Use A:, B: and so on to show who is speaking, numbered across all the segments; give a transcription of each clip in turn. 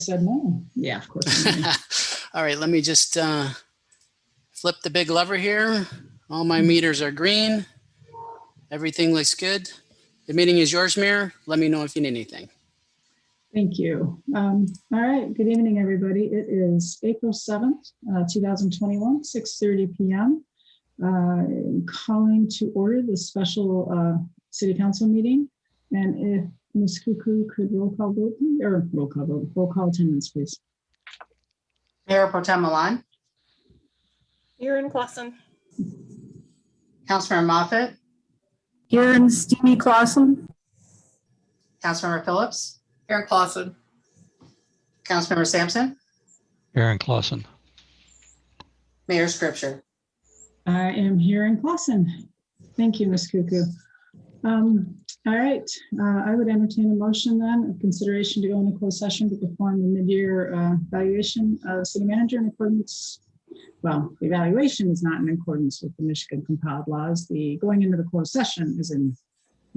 A: said no. Yeah, of course.
B: All right, let me just flip the big lever here. All my meters are green. Everything looks good. The meeting is yours, Mayor. Let me know if you need anything.
A: Thank you. All right. Good evening, everybody. It is April 7th, 2021, 6:30 p.m. Calling to order the special City Council meeting. And if Ms. Cuckoo could roll call vote, or roll call attendance, please.
C: Mayor Pro Tem Milan.
D: Here in Clausen.
C: Councilmember Moffitt.
E: Here in Steamy Clausen.
C: Councilmember Phillips.
F: Here in Clausen.
C: Councilmember Sampson.
G: Here in Clausen.
C: Mayor Scripture.
A: I am here in Clausen. Thank you, Ms. Cuckoo. All right, I would entertain a motion then of consideration to go into closed session to perform the mid-year evaluation of city manager in accordance. Well, the evaluation is not in accordance with the Michigan compiled laws. The going into the closed session is in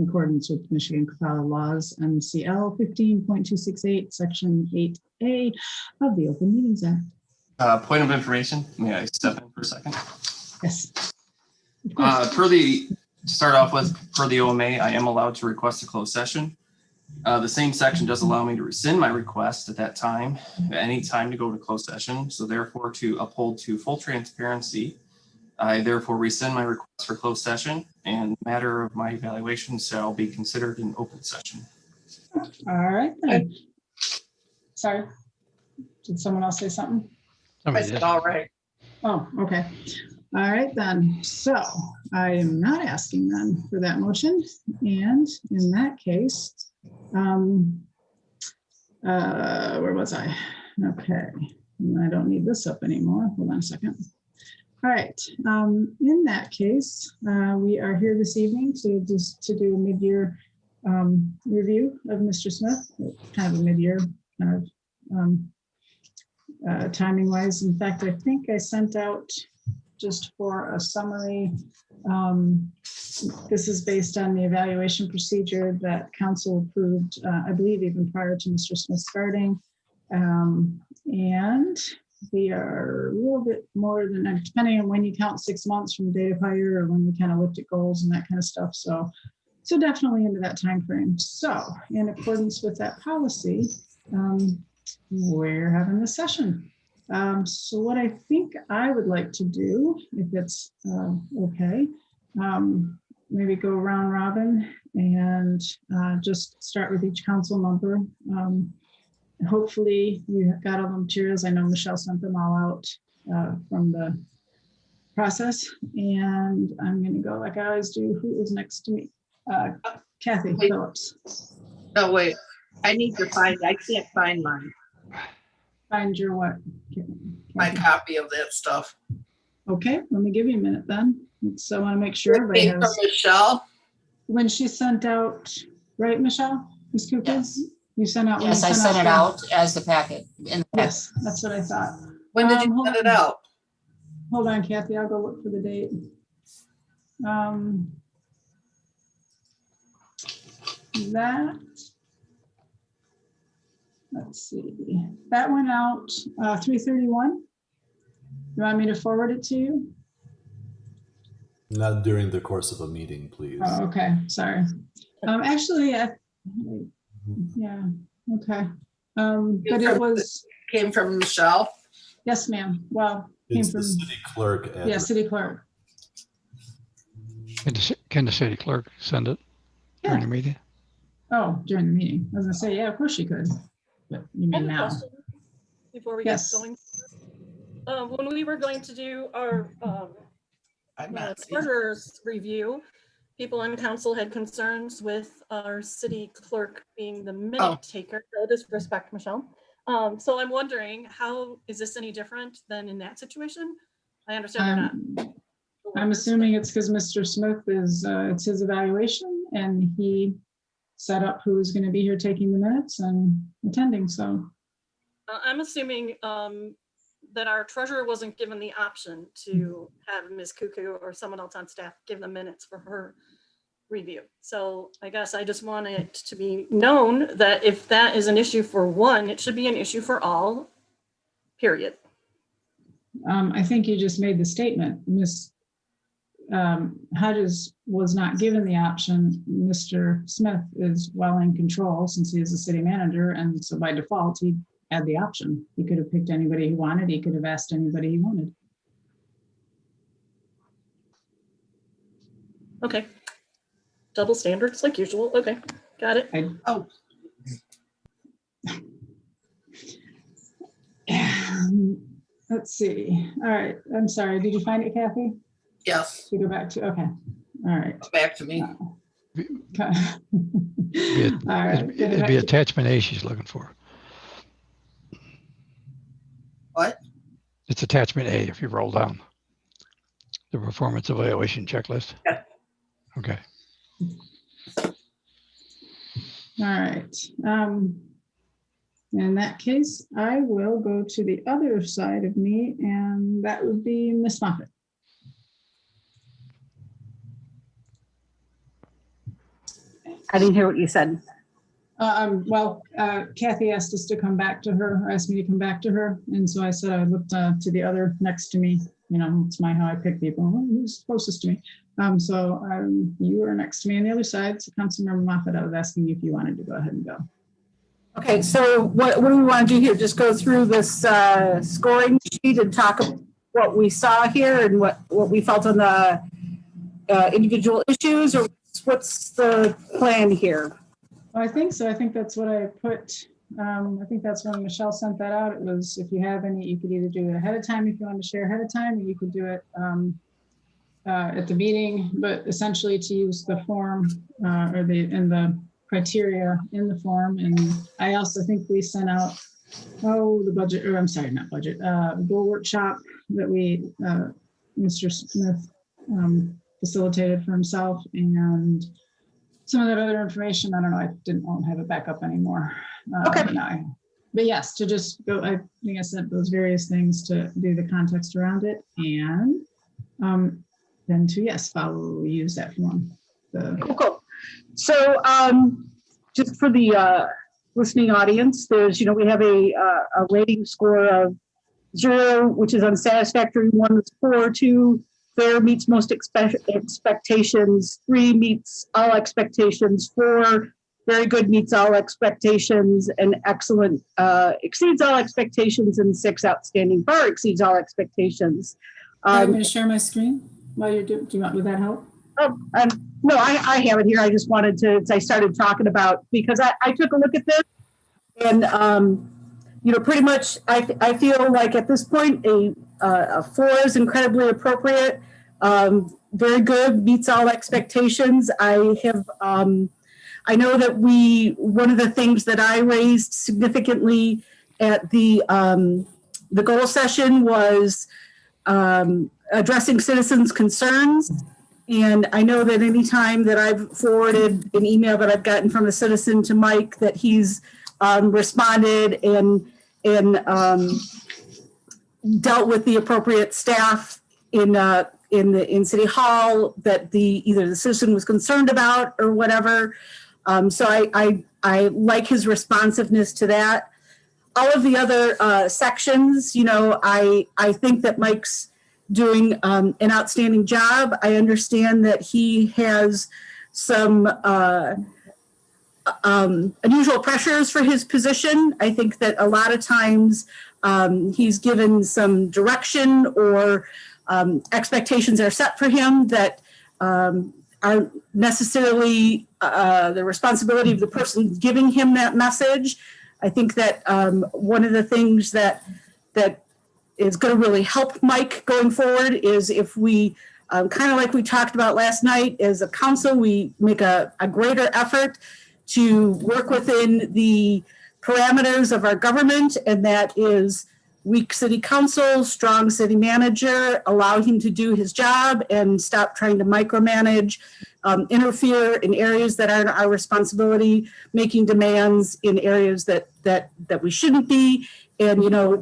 A: accordance with Michigan compiled laws, MCL 15.268, section 8A of the Open Meetings Act.
H: Point of information, may I step in for a second?
A: Yes.
H: To start off with, per the OMA, I am allowed to request a closed session. The same section does allow me to rescind my request at that time, at any time to go to closed session. So therefore, to uphold to full transparency, I therefore rescind my request for closed session, and the matter of my evaluation shall be considered in open session.
A: All right. Then. Sorry. Did someone else say something?
F: I said all right.
A: Oh, okay. All right, then. So I am not asking then for that motion. And in that case, where was I? Okay. I don't need this up anymore. Hold on a second. All right. In that case, we are here this evening to do a mid-year review of Mr. Smith, kind of a mid-year kind of timing wise. In fact, I think I sent out just for a summary. This is based on the evaluation procedure that council approved, I believe even prior to Mr. Smith starting. And we are a little bit more than, depending on when you count 6 months from date of hire or when we kind of looked at goals and that kind of stuff. So definitely into that time frame. So in accordance with that policy, we're having this session. So what I think I would like to do, if it's okay, maybe go round robin and just start with each council member. Hopefully you have got all the materials. I know Michelle sent them all out from the process, and I'm going to go like I always do. Who is next to me? Kathy Phillips.
F: No, wait. I need to find, I can't find mine.
A: Find your what?
F: My copy of that stuff.
A: Okay, let me give you a minute then. So I want to make sure everybody
F: From
A: has.
F: Michelle.
A: When she sent out, right, Michelle? Ms. Cooper?
C: Yes.
A: You sent out.
C: Yes, I sent it out as the packet.
A: Yes, that's what I thought.
F: When did you send it out?
A: Hold on, Kathy, I'll go look for the date. Let's see, that went out 3/31. You want me to forward it to you?
I: Not during the course of a meeting, please.
A: Oh, okay, sorry. Actually, yeah, okay. But it was.
F: Came from Michelle?
A: Yes, ma'am. Well,
I: It's
A: came
I: the
A: from,
I: city clerk.
A: yeah, city clerk.
G: Can the city clerk send it during the meeting?
A: Oh, during the meeting. I was gonna say, yeah, of course she could. But you mean now?
D: Before we
A: Yes.
D: get going, when we were going to do our treasurer's review, people on council had concerns with our city clerk being the minute taker. No disrespect, Michelle. So I'm wondering, how is this any different than in that situation? I understand you're not.
A: I'm assuming it's because Mr. Smith is, it's his evaluation and he set up who is going to be here taking the minutes and attending, so.
D: I'm assuming that our treasurer wasn't given the option to have Ms. Cuckoo or someone else on staff give the minutes for her review. So I guess I just want it to be known that if that is an issue for one, it should be an issue for all, period.
A: I think you just made the statement. Ms. Hodges was not given the option. Mr. Smith is well in control since he is the city manager, and so by default, he had the option. He could have picked anybody he wanted. He could have asked anybody he wanted.
D: Okay. Double standards like usual. Okay, got it.
F: Oh,
A: Let's see. All right. I'm sorry. Did you find it, Kathy?
F: yes,
A: To go back to, okay. All right.
F: back to me.
A: Okay.
G: Be
A: All right.
G: It'd be attachment A she's looking for.
F: What?
G: It's attachment A if you roll down. The performance evaluation checklist.
F: Yeah.
G: Okay.
A: All right. In that case, I will go to the other side of me, and that would be Ms. Moffett.
E: I didn't hear what you said.
A: Well, Kathy asked us to come back to her, or asked me to come back to her. And so I said I looked to the other next to me. You know, it's how I pick people. Who's closest to me? You were next to me on the other side. So Councilmember Moffett, I was asking you if you wanted to go ahead and go.
E: Okay, so what do we want to do here? Just go through this scoring sheet and talk about what we saw here and what we felt on the individual issues, or what's the plan here?
A: Well, I think so. I think that's what I put. I think that's when Michelle sent that out. It was, if you have any, you could either do it ahead of time if you want to share ahead of time, or you could do it at the meeting, but essentially to use the form or the criteria in the form. And I also think we sent out, the budget, or I'm sorry, not budget, goal workshop that we, Mr. Smith facilitated for himself, and some of that other information. I don't know, I won't have it back up anymore.
E: Okay.
A: But yes, to just go, I think I sent those various things to do the context around it, and then to, yes, use that form.
E: Cool. So just for the listening audience, there's, we have a rating score of 0, which is unsatisfactory, 1 is poor, 2 fair, meets most expectations, 3 meets all expectations, 4 very good, meets all expectations, and excellent exceeds all expectations, and 6 outstanding, far exceeds all expectations.
A: I'm going to share my screen while you're doing. Would that help?
E: No, I have it here. I just wanted to, I started talking about, because I took a look at this, and pretty much I feel like at this point a 4 is incredibly appropriate. Very good, meets all expectations. I know that one of the things that I raised significantly at the goal session was addressing citizens' concerns. And I know that anytime that I've forwarded an email that I've gotten from a citizen to Mike, that he's responded and dealt with the appropriate staff in City Hall that either the citizen was concerned about or whatever. So I like his responsiveness to that. All of the other sections, I think that Mike's doing an outstanding job. I understand that he has some unusual pressures for his position. I think that a lot of times he's given some direction, or expectations are set for him that aren't necessarily the responsibility of the person giving him that message. I think that one of the things that is going to really help Mike going forward is if we, kind of like we talked about last night, as a council, we make a greater effort to work within the parameters of our government, and that is weak city council, strong city manager, allow him to do his job and stop trying to micromanage, interfere in areas that aren't our responsibility, making demands in areas that we shouldn't be. And,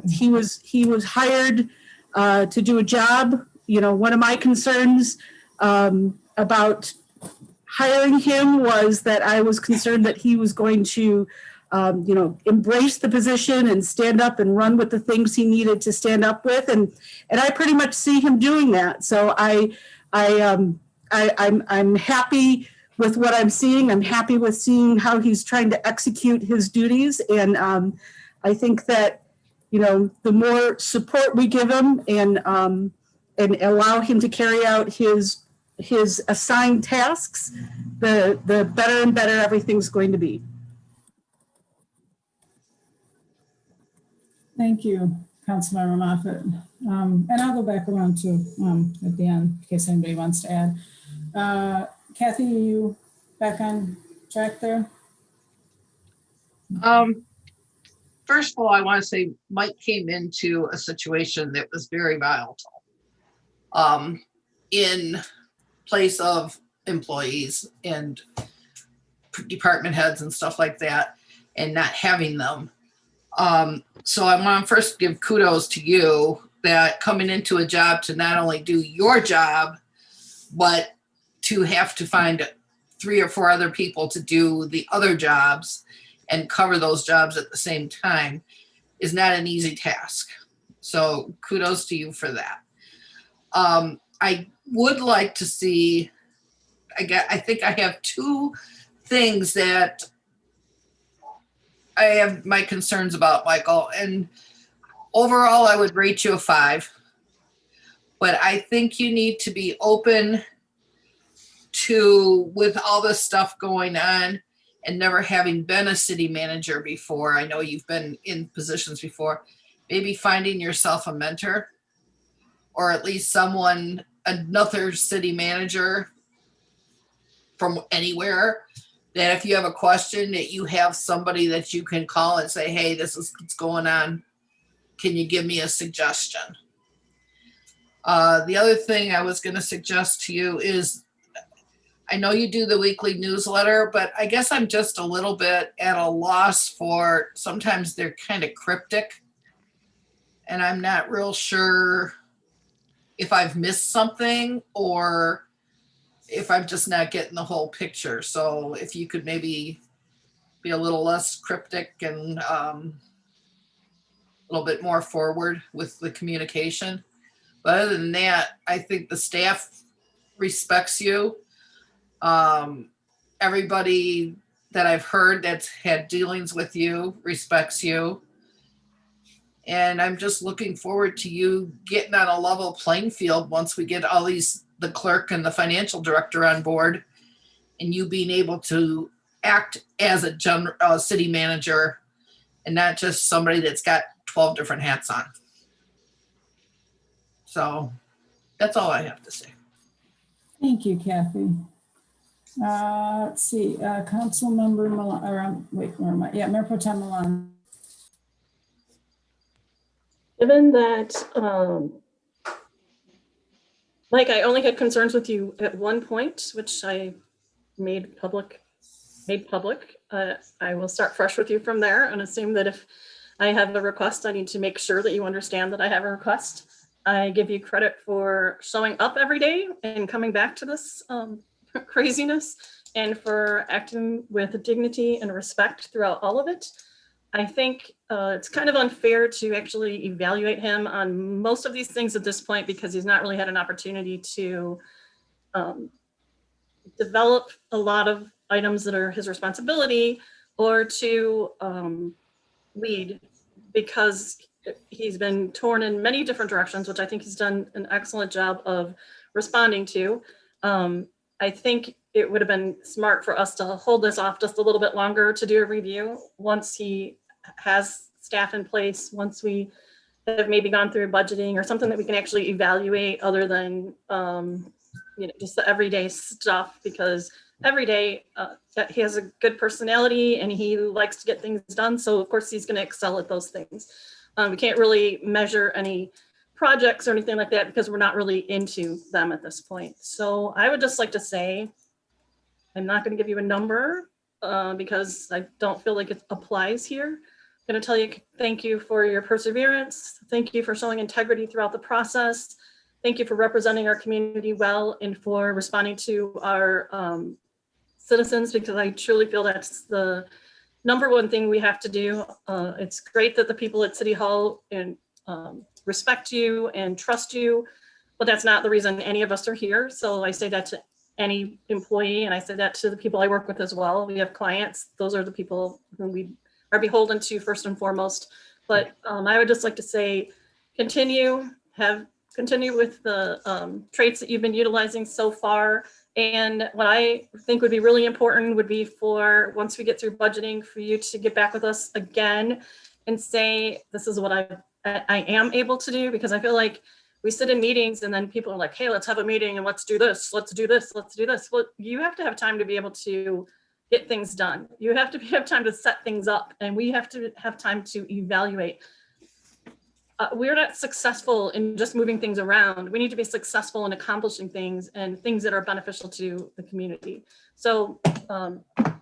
E: he was hired to do a job. One of my concerns about hiring him was that I was concerned that he was going to, embrace the position and stand up and run with the things he needed to stand up with, and I pretty much see him doing that. So I'm happy with what I'm seeing. I'm happy with seeing how he's trying to execute his duties, and I think that the more support we give him and allow him to carry out his assigned tasks, the better and better everything's going to be.
A: Thank you, Councilmember Moffett. And I'll go back around to at the end in case anybody wants to add. Kathy, are you back on track there?
F: First of all, I want to say Mike came into a situation that was very volatile in place of employees and department heads and stuff like that, and not having them. So I want to first give kudos to you that coming into a job to not only do your job, but to have to find 3 or 4 other people to do the other jobs and cover those jobs at the same time is not an easy task. So kudos to you for that. I would like to see, I think I have 2 things that I have my concerns about, Michael, and overall I would rate you a 5, but I think you need to be open to, with all this stuff going on and never having been a city manager before, I know you've been in positions before, maybe finding yourself a mentor or at least someone, another city manager from anywhere, that if you have a question that you have somebody that you can call and say, hey, this is what's going on. Can you give me a suggestion? The other thing I was going to suggest to you is, I know you do the weekly newsletter, but I guess I'm just a little bit at a loss for, sometimes they're kind of cryptic and I'm not real sure if I've missed something or if I'm just not getting the whole picture. So if you could maybe be a little less cryptic and a little bit more forward with the communication. But other than that, I think the staff respects you. Everybody that I've heard that's had dealings with you respects you. And I'm just looking forward to you getting on a level playing field once we get all these, the clerk and the financial director on board, and you being able to act as a city manager and not just somebody that's got 12 different hats on. So that's all I have to say.
A: Thank you, Kathy. Let's see, Councilmember Milan, or wait, where am I? Yeah, Mayor Pro Tem Milan.
D: Given that, Mike, I only had concerns with you at one point, which I made public. I will start fresh with you from there and assume that if I have a request, I need to make sure that you understand that I have a request. I give you credit for showing up every day and coming back to this craziness, and for acting with dignity and respect throughout all of it. I think it's kind of unfair to actually evaluate him on most of these things at this point, because he's not really had an opportunity to develop a lot of items that are his responsibility, or to lead, because he's been torn in many different directions, which I think he's done an excellent job of responding to. I think it would have been smart for us to hold this off just a little bit longer to do a review once he has staff in place, once we have maybe gone through budgeting or something that we can actually evaluate other than just the everyday stuff, because every day he has a good personality and he likes to get things done. So of course he's going to excel at those things. We can't really measure any projects or anything like that because we're not really into them at this point. So I would just like to say, I'm not going to give you a number because I don't feel like it applies here. I'm going to tell you thank you for your perseverance. Thank you for showing integrity throughout the process. Thank you for representing our community well and for responding to our citizens, because I truly feel that's the number one thing we have to do. It's great that the people at City Hall and respect you and trust you, but that's not the reason any of us are here. So I say that to any employee, and I say that to the people I work with as well. We have clients. Those are the people who we are beholden to first and foremost. But I would just like to say, continue with the traits that you've been utilizing so far. And what I think would be really important would be for, once we get through budgeting, for you to get back with us again and say, this is what I am able to do, because I feel like we sit in meetings and then people are like, hey, let's have a meeting and let's do this, let's do this, let's do this. Well, you have to have time to be able to get things done. You have to have time to set things up, and we have to have time to evaluate. We're not successful in just moving things around. We need to be successful in accomplishing things and things that are beneficial to the community. So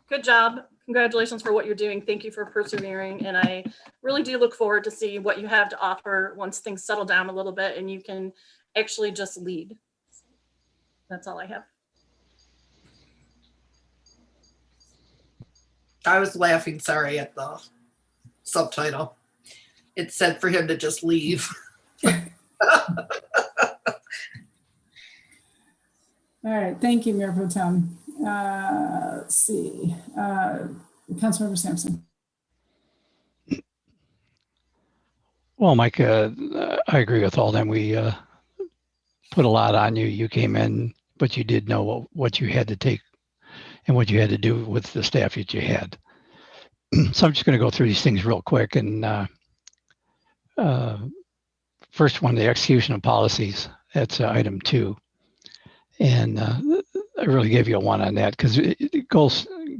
D: good job. Congratulations for what you're doing. Thank you for persevering. And I really do look forward to see what you have to offer once things settle down a little bit and you can actually just lead. That's all I have.
F: I was laughing, sorry, at the subtitle. It said for him to just leave.
A: All right, thank you, Mayor Pro Tem. Let's see, Councilmember Sampson.
G: Well, Mike, I agree with all them. We put a lot on you. You came in, but you did know what you had to take and what you had to do with the staff that you had. So I'm just going to go through these things real quick. And first one, the execution of policies. That's item 2. And I really gave you a 1 on that because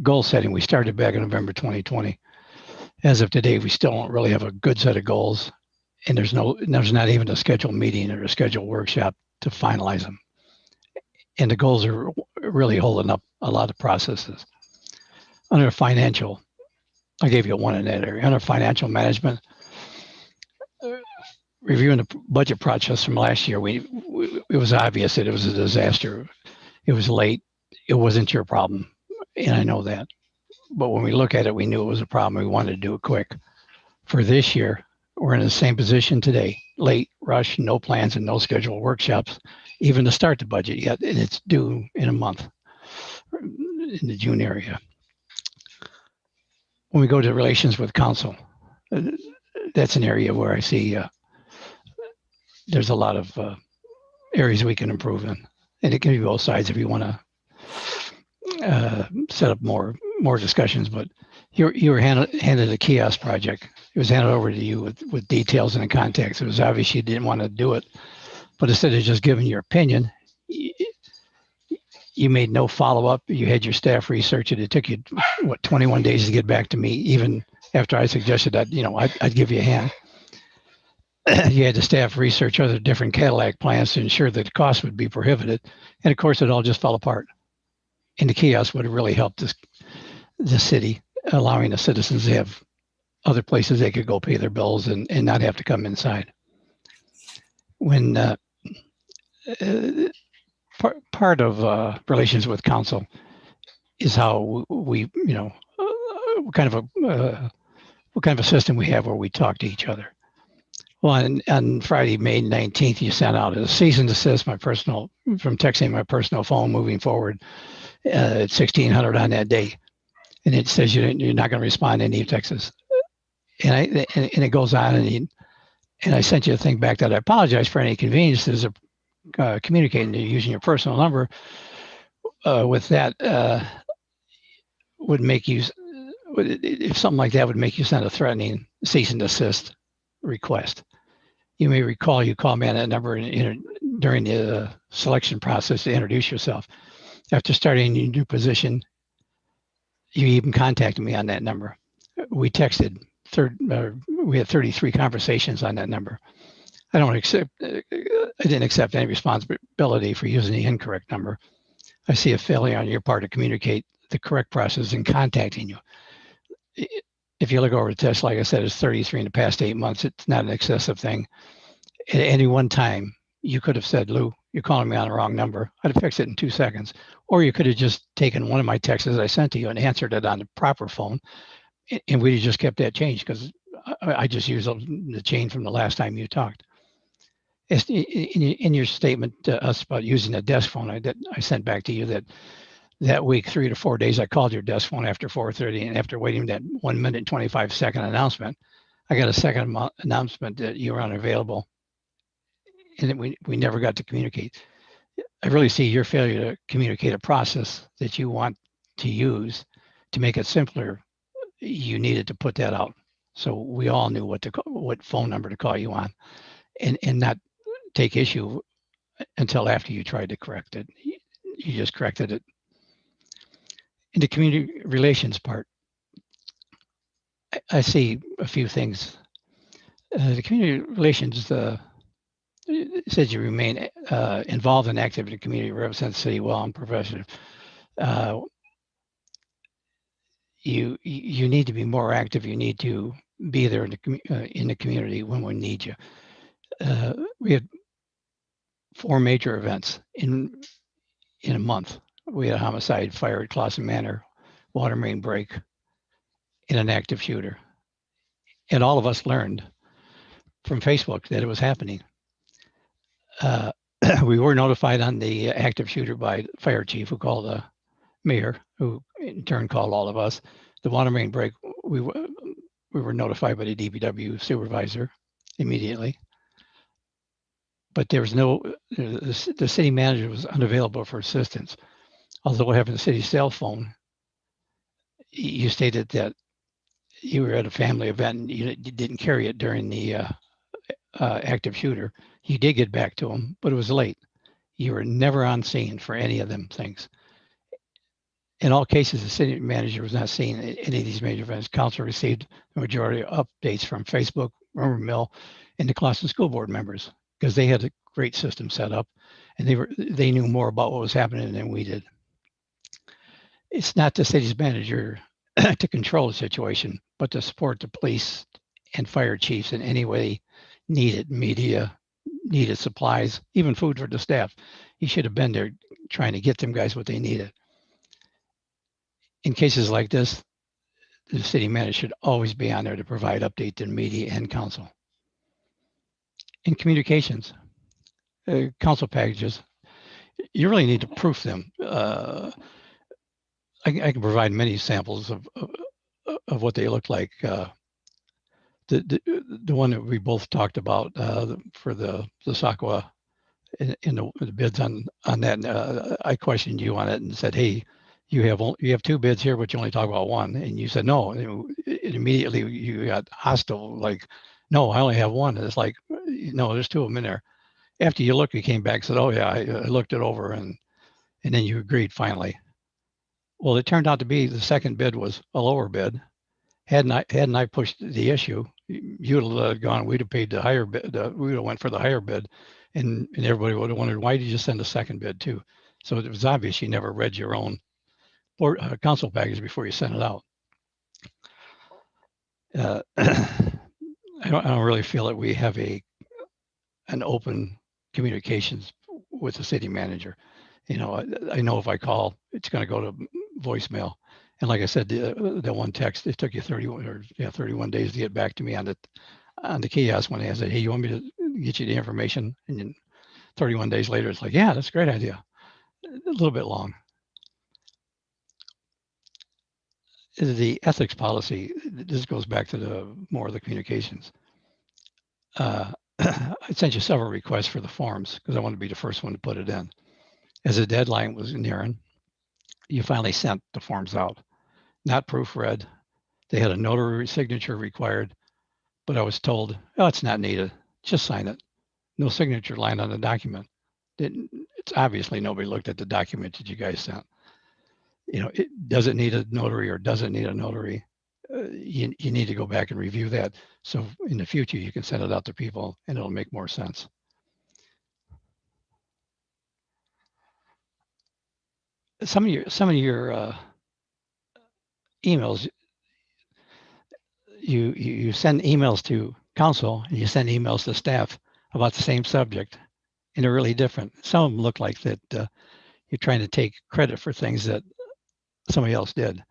G: goal setting, we started back in November 2020. As of today, we still don't really have a good set of goals. And there's not even a scheduled meeting or a scheduled workshop to finalize them. And the goals are really holding up a lot of processes. Under financial, I gave you a 1 in that area. Under financial management, reviewing the budget process from last year, it was obvious that it was a disaster. It was late. It wasn't your problem. And I know that. But when we look at it, we knew it was a problem. We wanted to do it quick. For this year, we're in the same position today. Late, rush, no plans and no scheduled workshops, even to start the budget yet. And it's due in a month in the June area. When we go to relations with council, that's an area where I see there's a lot of areas we can improve in. And it can be both sides if you want to set up more discussions. But you were handed a kiosk project. It was handed over to you with details and context. It was obvious you didn't want to do it. But instead of just giving your opinion, you made no follow-up. You had your staff research it. It took you, 21 days to get back to me, even after I suggested that, I'd give you a hand. You had the staff research other different Cadillac plans to ensure that the cost would be prohibited. And of course, it all just fell apart. And the kiosk would have really helped the city, allowing the citizens to have other places they could go pay their bills and not have to come inside. When part of relations with council is how we, what kind of a system we have where we talk to each other. Well, on Friday, May 19th, you sent out a cease and desist from texting my personal phone moving forward at 1600 on that day. And it says you're not going to respond to any texts. And it goes on, and I sent you a thing back that I apologize for any inconveniences of communicating to you using your personal number. With that would make you, if something like that would make you send a threatening cease and desist request. You may recall you called me on that number during the selection process to introduce yourself. After starting your new position, you even contacted me on that number. We texted. We had 33 conversations on that number. I didn't accept any responsibility for using the incorrect number. I see a failure on your part to communicate the correct process in contacting you. If you look over the test, like I said, it's 33 in the past 8 months. It's not an excessive thing. At any one time, you could have said, Lou, you're calling me on the wrong number. I'd have fixed it in 2 seconds. Or you could have just taken one of my texts I sent to you and answered it on the proper phone. And we just kept that change because I just used the change from the last time you talked. In your statement to us about using a desk phone, I sent back to you that week, 3 to 4 days, I called your desk phone after 4:30, and after waiting that 1 minute and 25-second announcement, I got a second announcement that you were unavailable, and we never got to communicate. I really see your failure to communicate a process that you want to use to make it simpler. You needed to put that out so we all knew what phone number to call you on, and not take issue until after you tried to correct it. You just corrected it. In the community relations part, I see a few things. The community relations says you remain involved and active in the community, represent the city well and professional. You need to be more active. You need to be there in the community when we need you. We had 4 major events in a month. We had a homicide, fire at Clausen Manor, water main break, and an active shooter. And all of us learned from Facebook that it was happening. We were notified on the active shooter by the fire chief, who called the mayor, who in turn called all of us. The water main break, we were notified by the DPW supervisor immediately. But there was the city manager was unavailable for assistance. Although having the city cell phone, you stated that you were at a family event and you didn't carry it during the active shooter. You did get back to him, but it was late. You were never on scene for any of them things. In all cases, the city manager was not seeing any of these major events. Council received the majority of updates from Facebook, Rumor Mill, and the Clausen School Board members because they had a great system set up, and they knew more about what was happening than we did. It's not the city's manager to control the situation, but to support the police and fire chiefs in any way needed, media, needed supplies, even food for the staff. He should have been there trying to get them guys what they needed. In cases like this, the city manager should always be on there to provide update to media and council. In communications, council packages, you really need to proof them. I can provide many samples of what they look like. The one that we both talked about for the SACWA in the bids on that, I questioned you on it and said, hey, you have 2 bids here, but you only talk about 1. And you said, no, and immediately you got hostile, like, no, I only have 1. And it's like, no, there's 2 of them in there. After you looked, you came back and said, oh yeah, I looked it over, and then you agreed finally. Well, it turned out to be the second bid was a lower bid. Hadn't I pushed the issue, you'd have gone, we'd have paid the higher bid, we would have went for the higher bid, and everybody would have wondered, why did you send a second bid too? So it was obvious you never read your own council package before you sent it out. I don't really feel that we have an open communications with the city manager. You know, I know if I call, it's going to go to voicemail. And like I said, the one text, it took you 31 days to get back to me on the kiosk when I said, hey, you want me to get you the information? And then 31 days later, it's like, yeah, that's a great idea. A little bit long. The ethics policy, this goes back to more of the communications. I sent you several requests for the forms because I wanted to be the first one to put it in. As the deadline was nearing, you finally sent the forms out, not proofread. They had a notary signature required, but I was told, oh, it's not needed. Just sign it. No signature line on the document. It's obviously nobody looked at the document that you guys sent. You know, does it need a notary or doesn't need a notary? You need to go back and review that. So in the future, you can send it out to people and it'll make more sense. Some of your emails, you send emails to council and you send emails to staff about the same subject, and they're really different. Some of them look like that you're trying to take credit for things that somebody else did.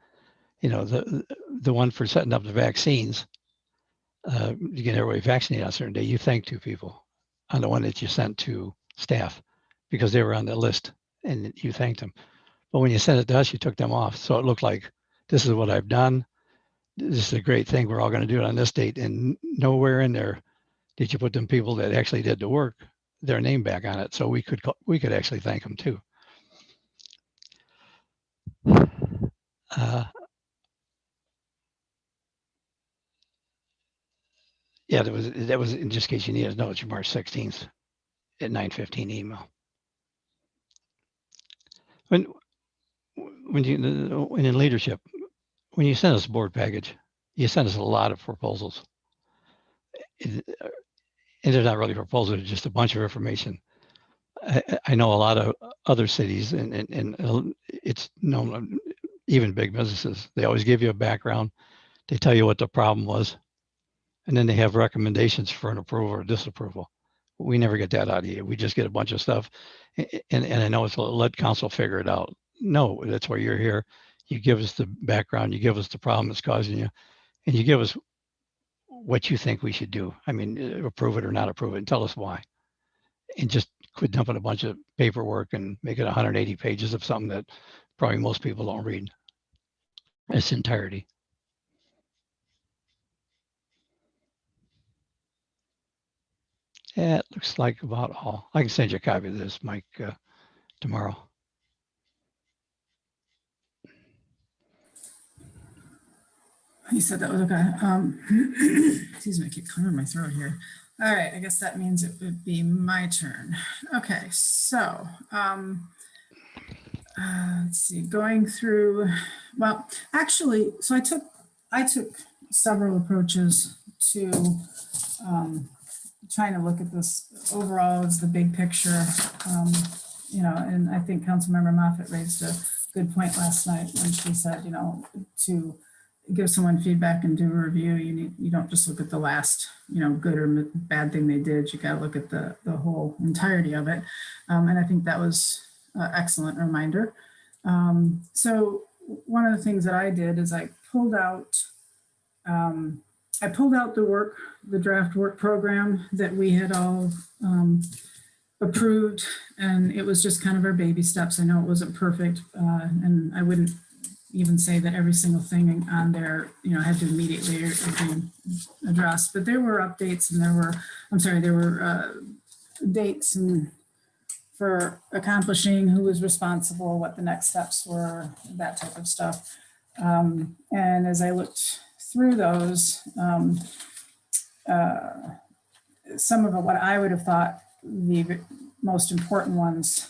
G: You know, the one for setting up the vaccines, you get everybody vaccinated on a certain day, you thank two people on the one that you sent to staff because they were on the list and you thanked them. But when you sent it to us, you took them off. So it looked like, this is what I've done. This is a great thing. We're all going to do it on this date. And nowhere in there did you put them people that actually did the work, their name back on it. So we could actually thank them too. Yeah, that was in just case you need to know, it's your March 16th at 9:15 email. When in leadership, when you send us a board package, you send us a lot of proposals. And they're not really proposals, they're just a bunch of information. I know a lot of other cities and it's known, even big businesses, they always give you a background. They tell you what the problem was. And then they have recommendations for an approval or disapproval. We never get that out of you. We just get a bunch of stuff. And I know it's let council figure it out. No, that's why you're here. You give us the background, you give us the problem that's causing you, and you give us what you think we should do. I mean, approve it or not approve it, and tell us why. And just quit dumping a bunch of paperwork and make it 180 pages of something that probably most people don't read in its entirety. Yeah, it looks like about all. I can send you a copy of this, Mike, tomorrow.
A: You said that was okay. Excuse me, I keep clearing my throat here. All right, I guess that means it would be my turn. Okay, so let's see, going through, well, actually, so I took several approaches to trying to look at this overall as the big picture. You know, and I think Councilmember Moffett raised a good point last night when she said, you know, to give someone feedback and do a review, you don't just look at the last, you know, good or bad thing they did. You got to look at the whole entirety of it. And I think that was an excellent reminder. So one of the things that I did is I pulled out the draft work program that we had all approved, and it was just kind of our baby steps. I know it wasn't perfect, and I wouldn't even say that every single thing on there, you know, had to immediately be addressed, but there were updates and there were dates and for accomplishing who was responsible, what the next steps were, that type of stuff. And as I looked through those, some of what I would have thought the most important ones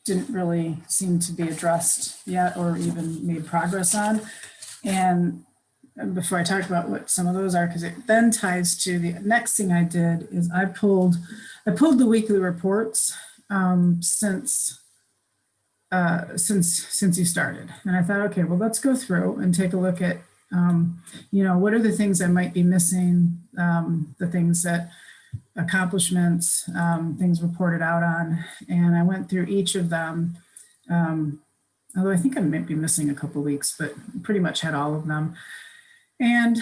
A: didn't really seem to be addressed yet or even made progress on. And before I talk about what some of those are, because it then ties to the next thing I did is I pulled the weekly reports since you started. And I thought, okay, well, let's go through and take a look at, you know, what are the things I might be missing, the things that accomplishments, things reported out on. And I went through each of them, although I think I might be missing a couple weeks, but pretty much had all of them. And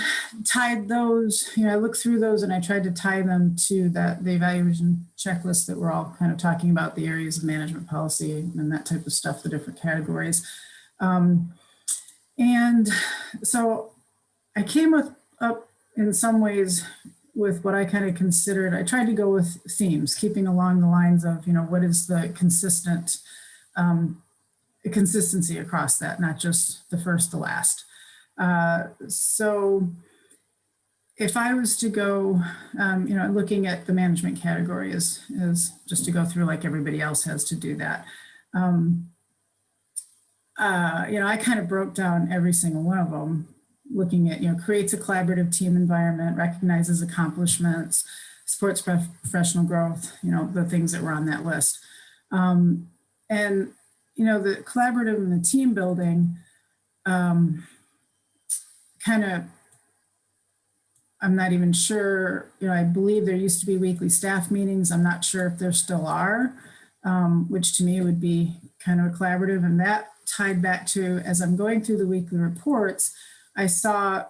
A: tied those, you know, I looked through those and I tried to tie them to the evaluation checklist that we're all kind of talking about, the areas of management policy and that type of stuff, the different categories. And so I came up in some ways with what I kind of considered, I tried to go with themes, keeping along the lines of, you know, what is the consistency across that, not just the first to last. So if I was to go, you know, looking at the management category is just to go through like everybody else has to do that. You know, I kind of broke down every single one of them, looking at, you know, creates a collaborative team environment, recognizes accomplishments, supports professional growth, you know, the things that were on that list. And, you know, the collaborative and the team building, kind of, I'm not even sure, I believe there used to be weekly staff meetings. I'm not sure if there still are, which to me would be kind of a collaborative. And that tied back to, as I'm going through the weekly reports, I saw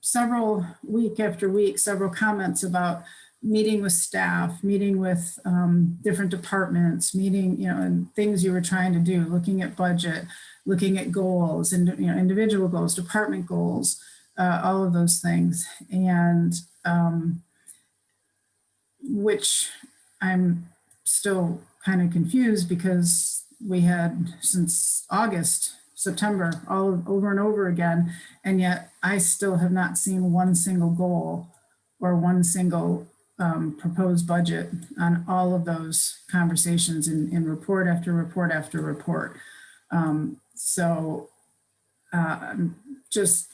A: several week after week, several comments about meeting with staff, meeting with different departments, meeting, and things you were trying to do, looking at budget, looking at goals and, individual goals, department goals, all of those things. And which I'm still kind of confused because we had since August, September, all over and over again. And yet I still have not seen one single goal or one single proposed budget on all of those conversations in report after report after report. So just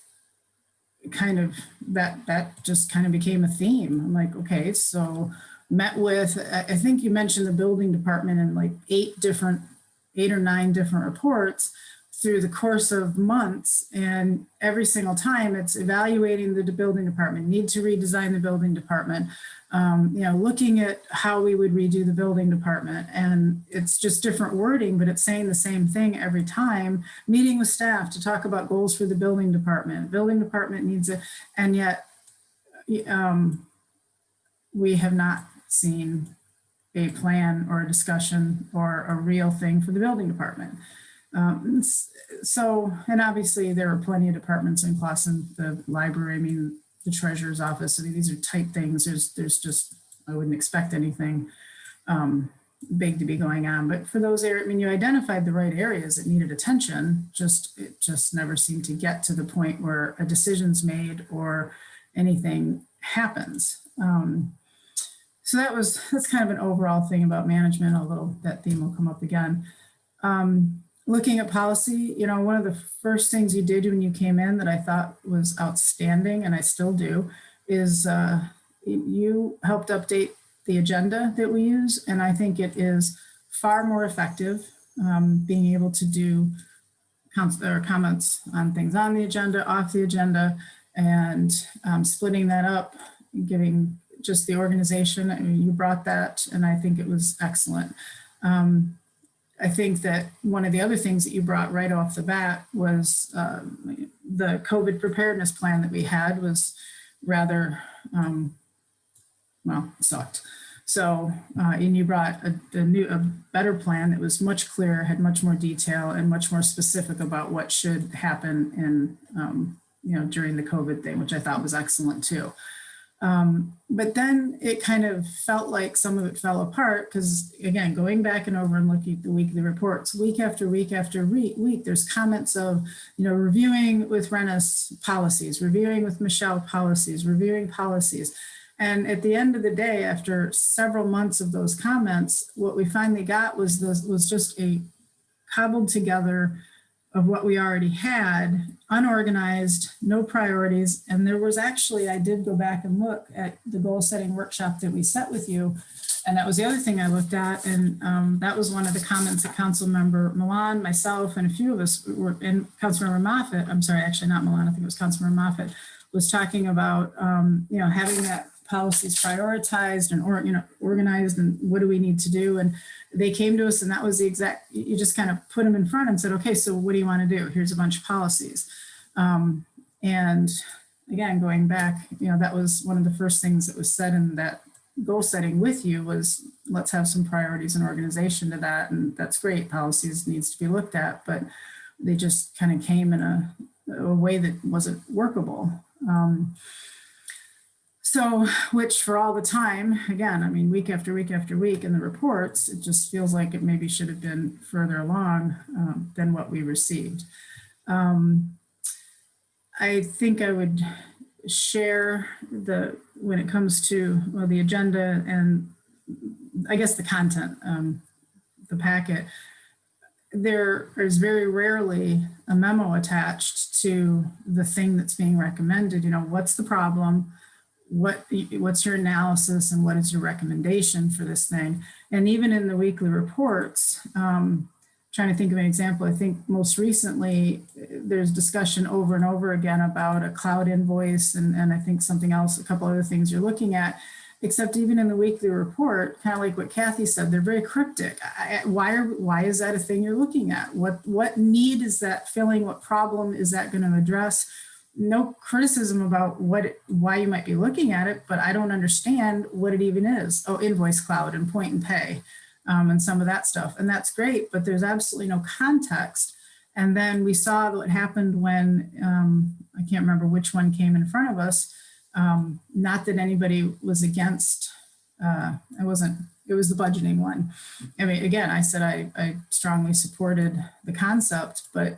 A: kind of that just kind of became a theme. I'm like, okay, so met with, I think you mentioned the building department in like 8 or 9 different reports through the course of months. And every single time it's evaluating the building department, need to redesign the building department, looking at how we would redo the building department. And it's just different wording, but it's saying the same thing every time. Meeting with staff to talk about goals for the building department. Building department needs it. And yet we have not seen a plan or a discussion or a real thing for the building department. So, and obviously there are plenty of departments in Clawson, the library, the treasurer's office. These are tight things. There's just, I wouldn't expect anything big to be going on. But for those areas, you identified the right areas that needed attention. It just never seemed to get to the point where a decision's made or anything happens. So that's kind of an overall thing about management, although that theme will come up again. Looking at policy, one of the first things you did when you came in that I thought was outstanding, and I still do, is you helped update the agenda that we use. And I think it is far more effective being able to do comments on things on the agenda, off the agenda, and splitting that up, giving just the organization. You brought that, and I think it was excellent. I think that one of the other things that you brought right off the bat was the COVID preparedness plan that we had was rather, sucked. So, and you brought a better plan that was much clearer, had much more detail and much more specific about what should happen in, during the COVID thing, which I thought was excellent too. But then it kind of felt like some of it fell apart because, again, going back and over and looking at the weekly reports, week after week after week, there's comments of, reviewing with Renna's policies, reviewing with Michelle policies, reviewing policies. And at the end of the day, after several months of those comments, what we finally got was just a cobbled together of what we already had, unorganized, no priorities. And there was actually, I did go back and look at the goal setting workshop that we set with you. And that was the other thing I looked at. And that was one of the comments that Councilmember Milan, myself, and a few of us were, and Councilmember Moffitt, I'm sorry, actually not Milan, I think it was Councilmember Moffitt, was talking about, having that policies prioritized and organized and what do we need to do. And they came to us and that was the exact, you just kind of put them in front and said, okay, so what do you want to do? Here's a bunch of policies. And again, going back, that was one of the first things that was said in that goal setting with you was let's have some priorities and organization to that. And that's great. Policies needs to be looked at, but they just kind of came in a way that wasn't workable. So, which for all the time, again, week after week after week in the reports, it just feels like it maybe should have been further along than what we received. I think I would share when it comes to the agenda and I guess the content, the packet, there is very rarely a memo attached to the thing that's being recommended. What's the problem? What's your analysis and what is your recommendation for this thing? And even in the weekly reports, trying to think of an example. I think most recently there's discussion over and over again about a cloud invoice and I think something else, a couple other things you're looking at, except even in the weekly report, kind of like what Kathy said, they're very cryptic. Why is that a thing you're looking at? What need is that filling? What problem is that going to address? No criticism about why you might be looking at it, but I don't understand what it even is. Oh, invoice cloud and point and pay. And some of that stuff. And that's great, but there's absolutely no context. And then we saw what happened when, I can't remember which one came in front of us. Not that anybody was against, it was the budgeting one. I mean, again, I said I strongly supported the concept, but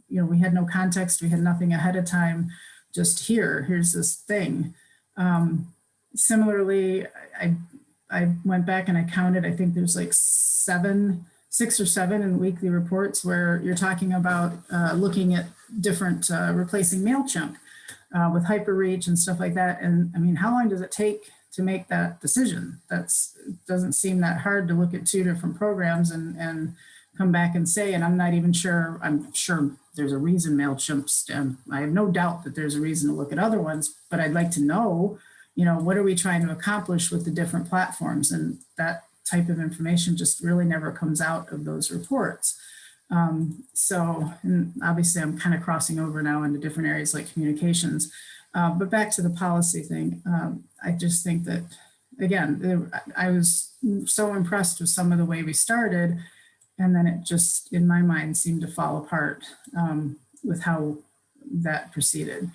A: we had no context. We had nothing ahead of time, just here's this thing. Similarly, I went back and I counted, I think there's like 6 or 7 in weekly reports where you're talking about looking at different, replacing MailChimp with hyperreach and stuff like that. And I mean, how long does it take to make that decision? Doesn't seem that hard to look at 2 different programs and come back and say, and I'm sure there's a reason MailChimp's, I have no doubt that there's a reason to look at other ones, but I'd like to know, what are we trying to accomplish with the different platforms? And that type of information just really never comes out of those reports. So, and obviously I'm kind of crossing over now into different areas like communications, but back to the policy thing. I just think that, again, I was so impressed with some of the way we started, and then it just, in my mind, seemed to fall apart with how that proceeded.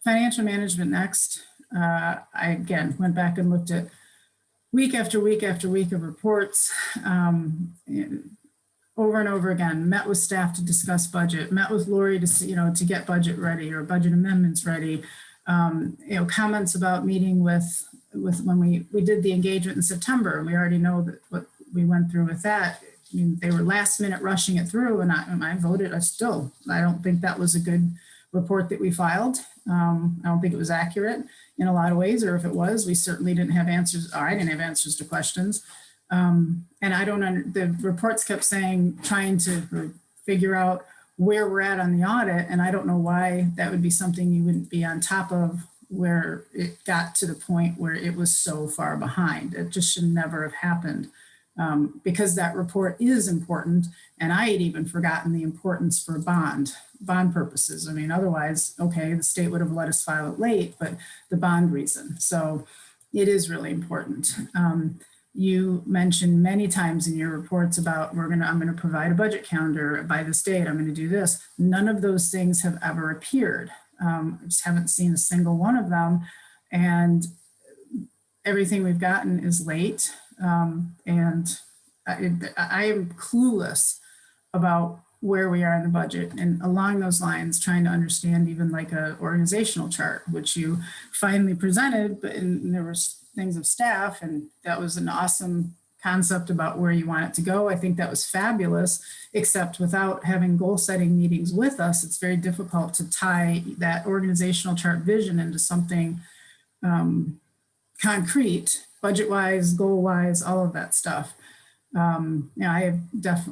A: Financial management next. I, again, went back and looked at week after week after week of reports, over and over again, met with staff to discuss budget, met with Lori to, to get budget ready or budget amendments ready. Comments about meeting with when we did the engagement in September, and we already know that what we went through with that. I mean, they were last minute rushing it through, and I voted. I don't think that was a good report that we filed. I don't think it was accurate in a lot of ways, or if it was, we certainly didn't have answers, or I didn't have answers to questions. And the reports kept saying, trying to figure out where we're at on the audit. And I don't know why that would be something you wouldn't be on top of, where it got to the point where it was so far behind. It just should never have happened. Because that report is important, and I had even forgotten the importance for bond purposes. I mean, otherwise, okay, the state would have let us file it late, but the bond reason. So it is really important. You mentioned many times in your reports about I'm going to provide a budget calendar by this date. I'm going to do this. None of those things have ever appeared. I just haven't seen a single one of them, and everything we've gotten is late. And I am clueless about where we are in the budget, and along those lines, trying to understand even like a organizational chart, which you finally presented, but there was things of staff, and that was an awesome concept about where you want it to go. I think that was fabulous, except without having goal setting meetings with us, it's very difficult to tie that organizational chart vision into something concrete, budget wise, goal wise, all of that stuff. I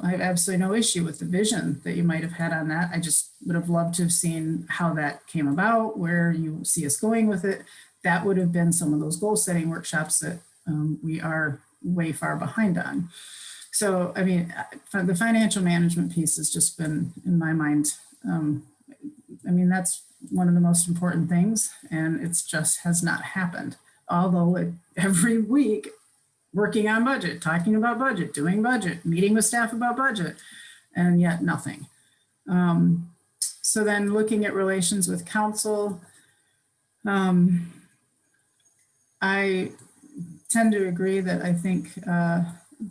A: have absolutely no issue with the vision that you might have had on that. I just would have loved to have seen how that came about, where you see us going with it. That would have been some of those goal setting workshops that we are way far behind on. So, I mean, the financial management piece has just been, in my mind, that's one of the most important things, and it's just has not happened. Although every week, working on budget, talking about budget, doing budget, meeting with staff about budget, and yet nothing. So then looking at relations with council, I tend to agree that I think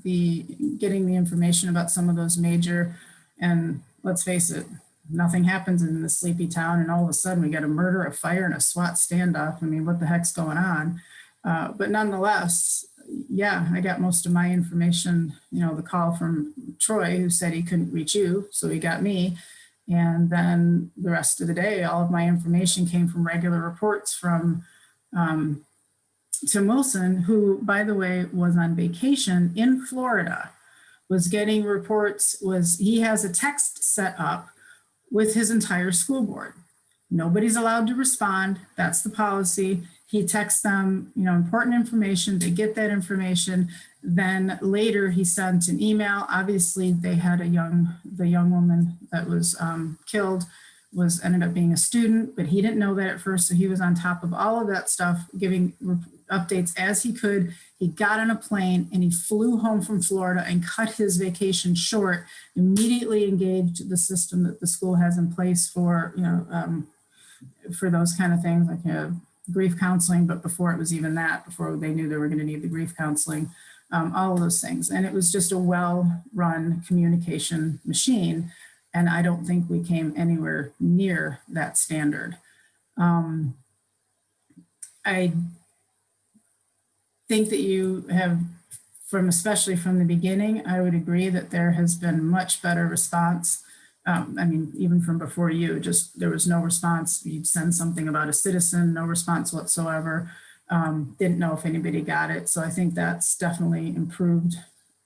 A: getting the information about some of those major, and let's face it, nothing happens in the sleepy town, and all of a sudden we got a murder, a fire, and a SWAT standoff. I mean, what the heck's going on? But nonetheless, yeah, I got most of my information, the call from Troy, who said he couldn't reach you, so he got me. And then the rest of the day, all of my information came from regular reports from Tim Wilson, who, by the way, was on vacation in Florida was getting reports, he has a text set up with his entire school board. Nobody's allowed to respond. That's the policy. He texts them, important information. They get that information. Then later he sent an email. Obviously they had the young woman that was killed ended up being a student, but he didn't know that at first. So he was on top of all of that stuff, giving updates as he could. He got on a plane and he flew home from Florida and cut his vacation short, immediately engaged the system that the school has in place for, for those kind of things, like grief counseling, but before it was even that, before they knew they were going to need the grief counseling, all of those things. And it was just a well-run communication machine. And I don't think we came anywhere near that standard. I think that you have, especially from the beginning, I would agree that there has been much better response. Even from before you, there was no response. You'd send something about a citizen, no response whatsoever. Didn't know if anybody got it. So I think that's definitely improved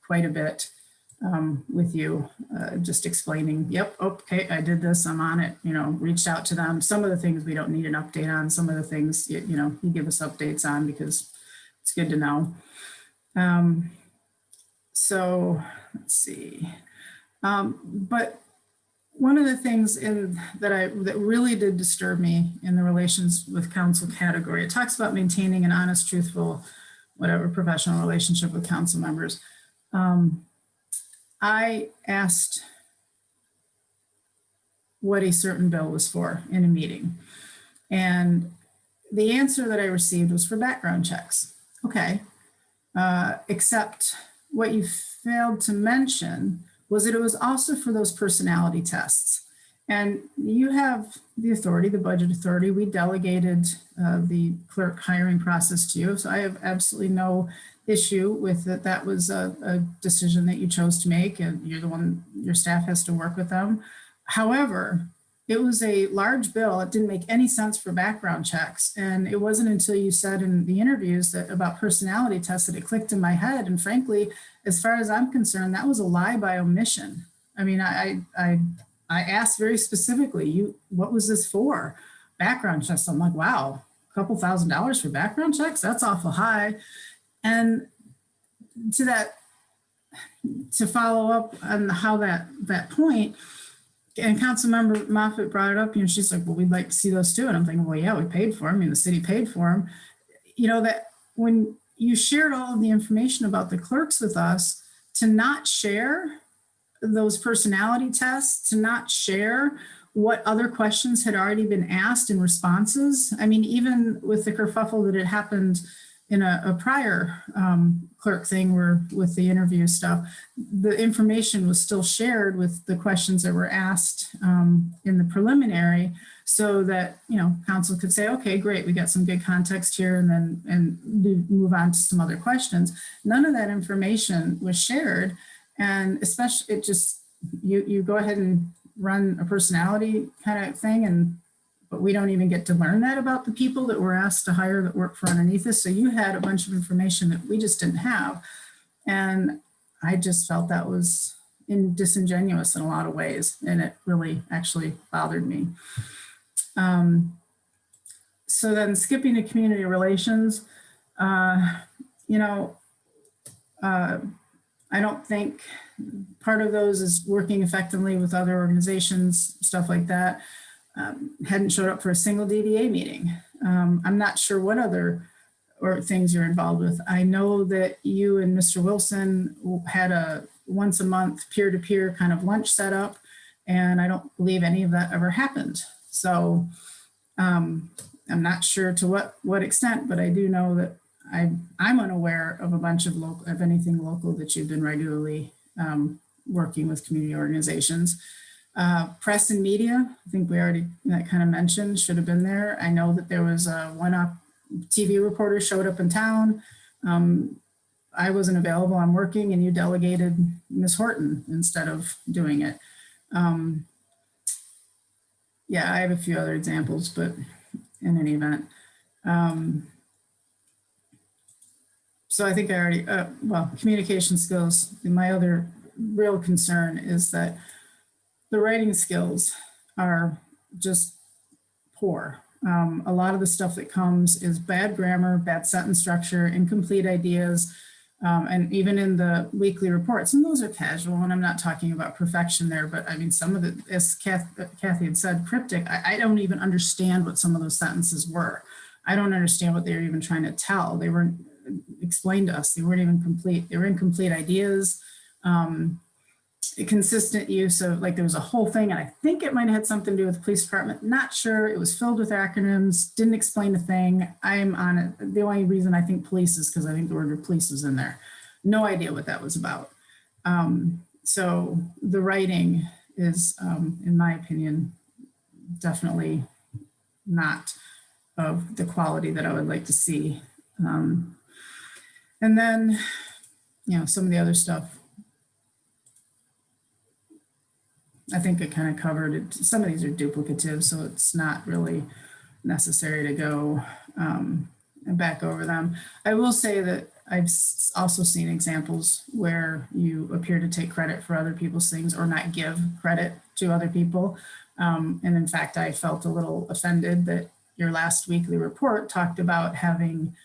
A: quite a bit with you, just explaining, yep, okay, I did this, I'm on it, reached out to them. Some of the things we don't need an update on. Some of the things, you give us updates on because it's good to know. So let's see. But one of the things that really did disturb me in the relations with council category, it talks about maintaining an honest, truthful, whatever professional relationship with council members. I asked what a certain bill was for in a meeting. And the answer that I received was for background checks. Okay. Except what you failed to mention was that it was also for those personality tests. And you have the authority, the budget authority. We delegated the clerk hiring process to you. So I have absolutely no issue with that. That was a decision that you chose to make, and you're the one, your staff has to work with them. However, it was a large bill. It didn't make any sense for background checks. And it wasn't until you said in the interviews that about personality tests that it clicked in my head. And frankly, as far as I'm concerned, that was a lie by omission. I mean, I asked very specifically, what was this for? Background checks. I'm like, wow, a couple $1,000s for background checks? That's awful high. And to follow up on how that point, and Councilmember Moffitt brought it up, she's like, well, we'd like to see those too. And I'm thinking, well, yeah, we paid for them. The city paid for them. That when you shared all of the information about the clerks with us, to not share those personality tests, to not share what other questions had already been asked in responses. Even with the kerfuffle that had happened in a prior clerk thing where with the interview stuff, the information was still shared with the questions that were asked in the preliminary, so that, council could say, okay, great, we got some good context here, and move on to some other questions. None of that information was shared. And especially it just, you go ahead and run a personality kind of thing, but we don't even get to learn that about the people that we're asked to hire that work for underneath us. So you had a bunch of information that we just didn't have. And I just felt that was disingenuous in a lot of ways. And it really actually bothered me. So then skipping to community relations, I don't think part of those is working effectively with other organizations, stuff like that. Hadn't showed up for a single DDA meeting. I'm not sure what other things you're involved with. I know that you and Mr. Wilson had a once a month peer-to-peer kind of lunch set up, and I don't believe any of that ever happened. So I'm not sure to what extent, but I do know that I'm unaware of a bunch of anything local that you've been regularly working with community organizations. Press and media, I think we already kind of mentioned, should have been there. I know that there was one TV reporter showed up in town. I wasn't available, I'm working, and you delegated Ms. Horton instead of doing it. Yeah, I have a few other examples, but in any event. So I think I already, communication skills, my other real concern is that the writing skills are just poor. A lot of the stuff that comes is bad grammar, bad sentence structure, incomplete ideas, and even in the weekly reports, and those are casual, and I'm not talking about perfection there, but I mean, some of the, as Kathy had said, cryptic, I don't even understand what some of those sentences were. I don't understand what they were even trying to tell. They weren't explained to us. They weren't even complete. They were incomplete ideas. Consistent use of, like, there was a whole thing, and I think it might have had something to do with the police department. Not sure. It was filled with acronyms, didn't explain a thing. I'm on it. The only reason I think police is because I think the word police was in there. No idea what that was about. So the writing is, in my opinion, definitely not of the quality that I would like to see. And then, you know, some of the other stuff, I think it kind of covered it. Some of these are duplicative, so it's not really necessary to go back over them. I will say that I've also seen examples where you appear to take credit for other people's things or not give credit to other people. And in fact, I felt a little offended that your last weekly report talked about having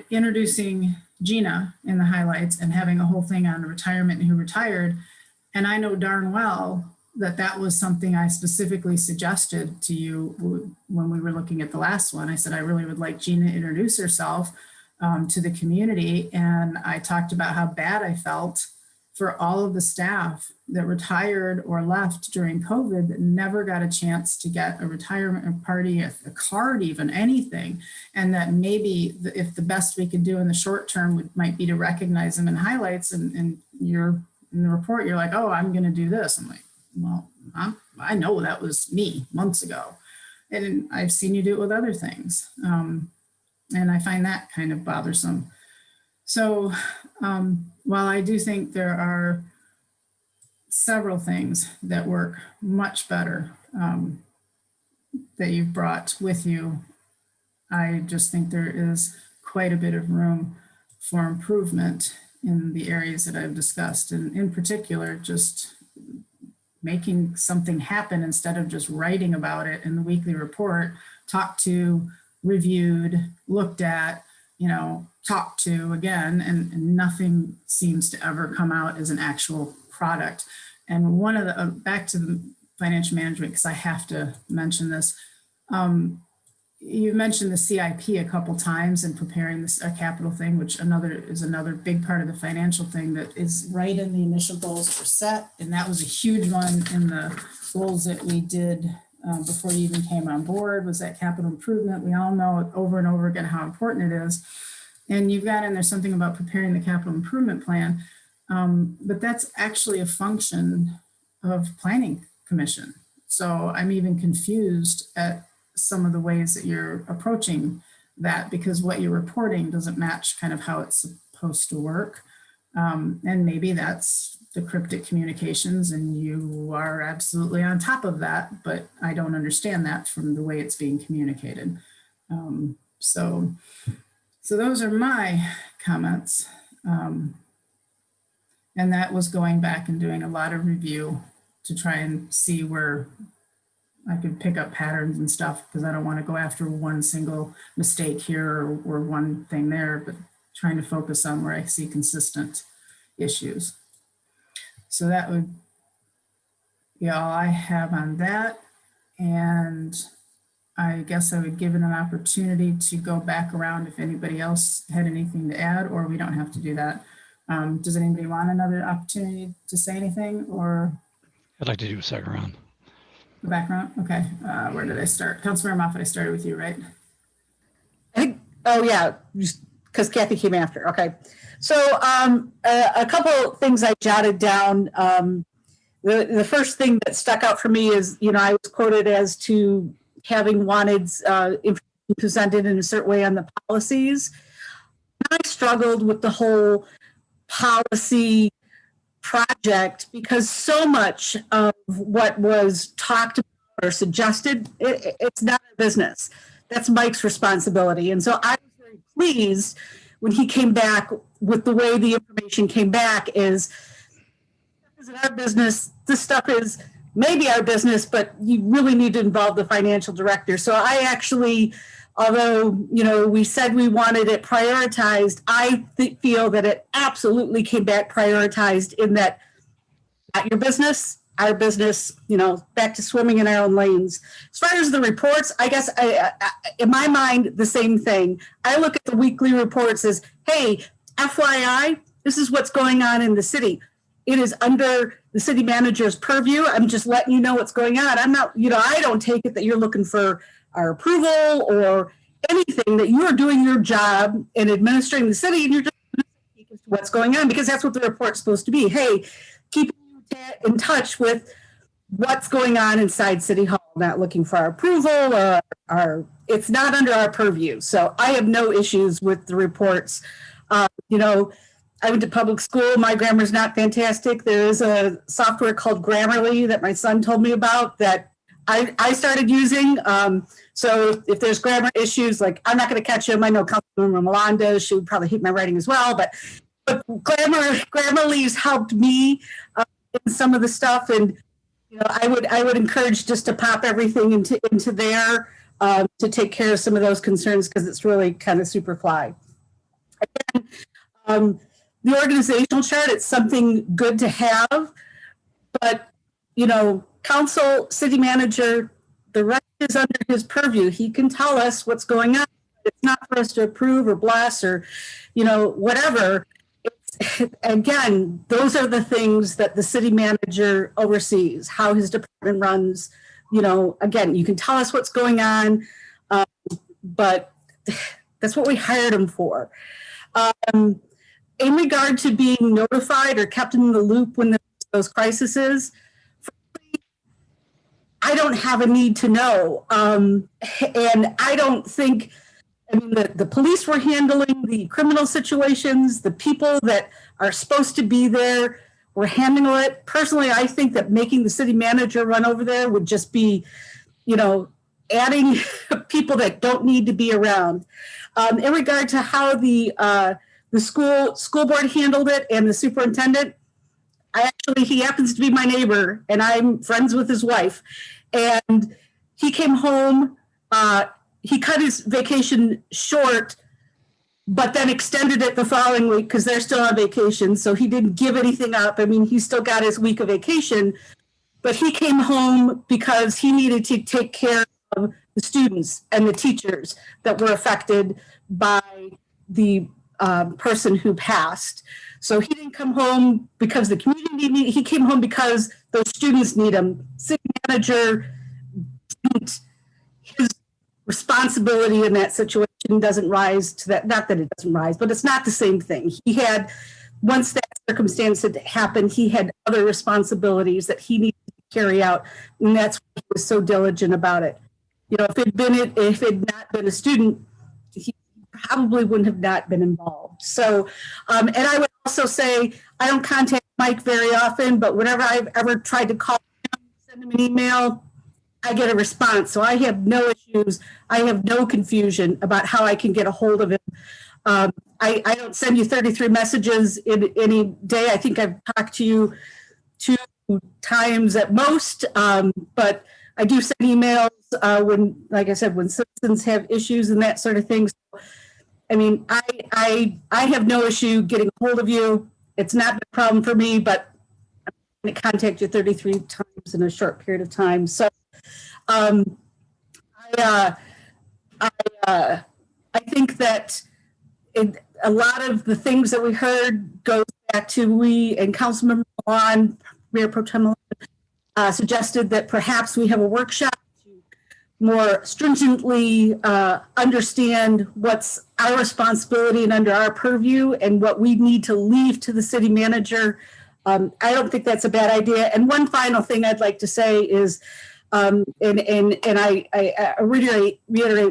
A: introducing Gina in the highlights and having a whole thing on retirement and who retired. And I know darn well that that was something I specifically suggested to you when we were looking at the last one. I said, I really would like Gina to introduce herself to the community. And I talked about how bad I felt for all of the staff that retired or left during COVID that never got a chance to get a retirement party, a card, even anything. And that maybe if the best we could do in the short term might be to recognize them in highlights, and you're in the report, you're like, oh, I'm going to do this. I'm like, well, I know that was me months ago. And I've seen you do it with other things. And I find that kind of bothersome. So while I do think there are several things that work much better that you've brought with you, I just think there is quite a bit of room for improvement in the areas that I've discussed. And in particular, just making something happen instead of just writing about it in the weekly report, talked to, reviewed, looked at, you know, talked to again, and nothing seems to ever come out as an actual product. And one of the, back to the financial management, because I have to mention this, you mentioned the CIP a couple times in preparing this capital thing, which is another big part of the financial thing that is right in the initial goals that were set. And that was a huge one in the goals that we did before you even came on board, was that capital improvement. We all know over and over again how important it is. And you've got in there something about preparing the capital improvement plan, but that's actually a function of planning commission. So I'm even confused at some of the ways that you're approaching that, because what you're reporting doesn't match kind of how it's supposed to work. And maybe that's the cryptic communications and you are absolutely on top of that, but I don't understand that from the way it's being communicated. So those are my comments. And that was going back and doing a lot of review to try and see where I could pick up patterns and stuff, because I don't want to go after one single mistake here or one thing there, but trying to focus on where I see consistent issues. So that would be all I have on that. And I guess I would give it an opportunity to go back around if anybody else had anything to add, or we don't have to do that. Does anybody want another opportunity to say anything, or?
G: I'd like to do a second round.
A: The background? Okay. Where did I start? Councilmember Moffett, I started with you, right?
E: I think, oh yeah, just because Kathy came after. Okay. So a couple things I jotted down. The first thing that stuck out for me is, you know, I was quoted as to having wanted information presented in a certain way on the policies. I struggled with the whole policy project because so much of what was talked about or suggested, it's not a business. That's Mike's responsibility. And so I was very pleased when he came back with the way the information came back is, this isn't our business. This stuff is maybe our business, but you really need to involve the financial director. So I actually, although, you know, we said we wanted it prioritized, I feel that it absolutely came back prioritized in that not your business, our business, you know, back to swimming in our own lanes. As far as the reports, I guess in my mind, the same thing. I look at the weekly reports as, hey, FYI, this is what's going on in the city. It is under the city manager's purview. I'm just letting you know what's going on. I'm not, you know, I don't take it that you're looking for our approval or anything, that you are doing your job in administering the city and you're just what's going on, because that's what the report's supposed to be. Hey, keep in touch with what's going on inside City Hall, not looking for our approval or our, it's not under our purview. So I have no issues with the reports. You know, I went to public school. My grammar's not fantastic. There is a software called Grammarly that my son told me about that I started using. So if there's grammar issues, like I'm not going to catch them. I know Councilmember Melanda, she would probably hate my writing as well, but Grammarly's helped me in some of the stuff. And, you know, I would encourage just to pop everything into there to take care of some of those concerns, because it's really kind of super fly. Again, the organizational chart, it's something good to have, but, you know, council, city manager, the rest is under his purview. He can tell us what's going on. It's not for us to approve or bless or, you know, whatever. Again, those are the things that the city manager oversees, how his department runs. You know, again, you can tell us what's going on, but that's what we hired him for. In regard to being notified or kept in the loop when those crises, I don't have a need to know. And I don't think, I mean, the police were handling the criminal situations, the people that are supposed to be there were handling it. Personally, I think that making the city manager run over there would just be, you know, adding people that don't need to be around. In regard to how the school board handled it and the superintendent, he happens to be my neighbor and I'm friends with his wife. And he came home, he cut his vacation short, but then extended it the following week because they're still on vacation. So he didn't give anything up. I mean, he still got his week of vacation, but he came home because he needed to take care of the students and the teachers that were affected by the person who passed. So he didn't come home because the community needed, he came home because those students need him. City manager, his responsibility in that situation doesn't rise to that, not that it doesn't rise, but it's not the same thing. He had, once that circumstance had happened, he had other responsibilities that he needed to carry out, and that's why he was so diligent about it. You know, if it had not been a student, he probably wouldn't have not been involved. So, and I would also say, I don't contact Mike very often, but whenever I've ever tried to call him, send him an email, I get a response. So I have no issues. I have no confusion about how I can get a hold of him. I don't send you 33 messages in any day. I think I've talked to you 2 times at most, but I do send emails when, like I said, when citizens have issues and that sort of thing. So, I mean, I have no issue getting a hold of you. It's not a problem for me, but I'm going to contact you 33 times in a short period of time. So I think that a lot of the things that we heard goes back to we and Councilmember Milan, Mayor Pro Tem Milan, suggested that perhaps we have a workshop to more stringently understand what's our responsibility and under our purview and what we need to leave to the city manager. I don't think that's a bad idea. And one final thing I'd like to say is, and I reiterate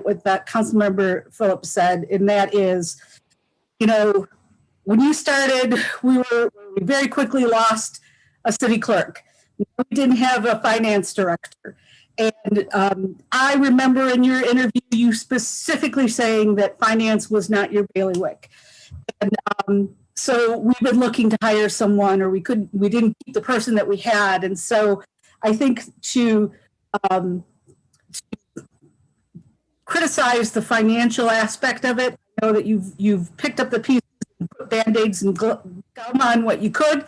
E: what that Councilmember Phillips said, and that is, you know, when you started, we very quickly lost a city clerk. We didn't have a finance director. And I remember in your interview, you specifically saying that finance was not your bailiwick. And so we've been looking to hire someone, or we didn't keep the person that we had. And so I think to criticize the financial aspect of it, I know that you've picked up the pieces and put Band-Aids and gum on what you could,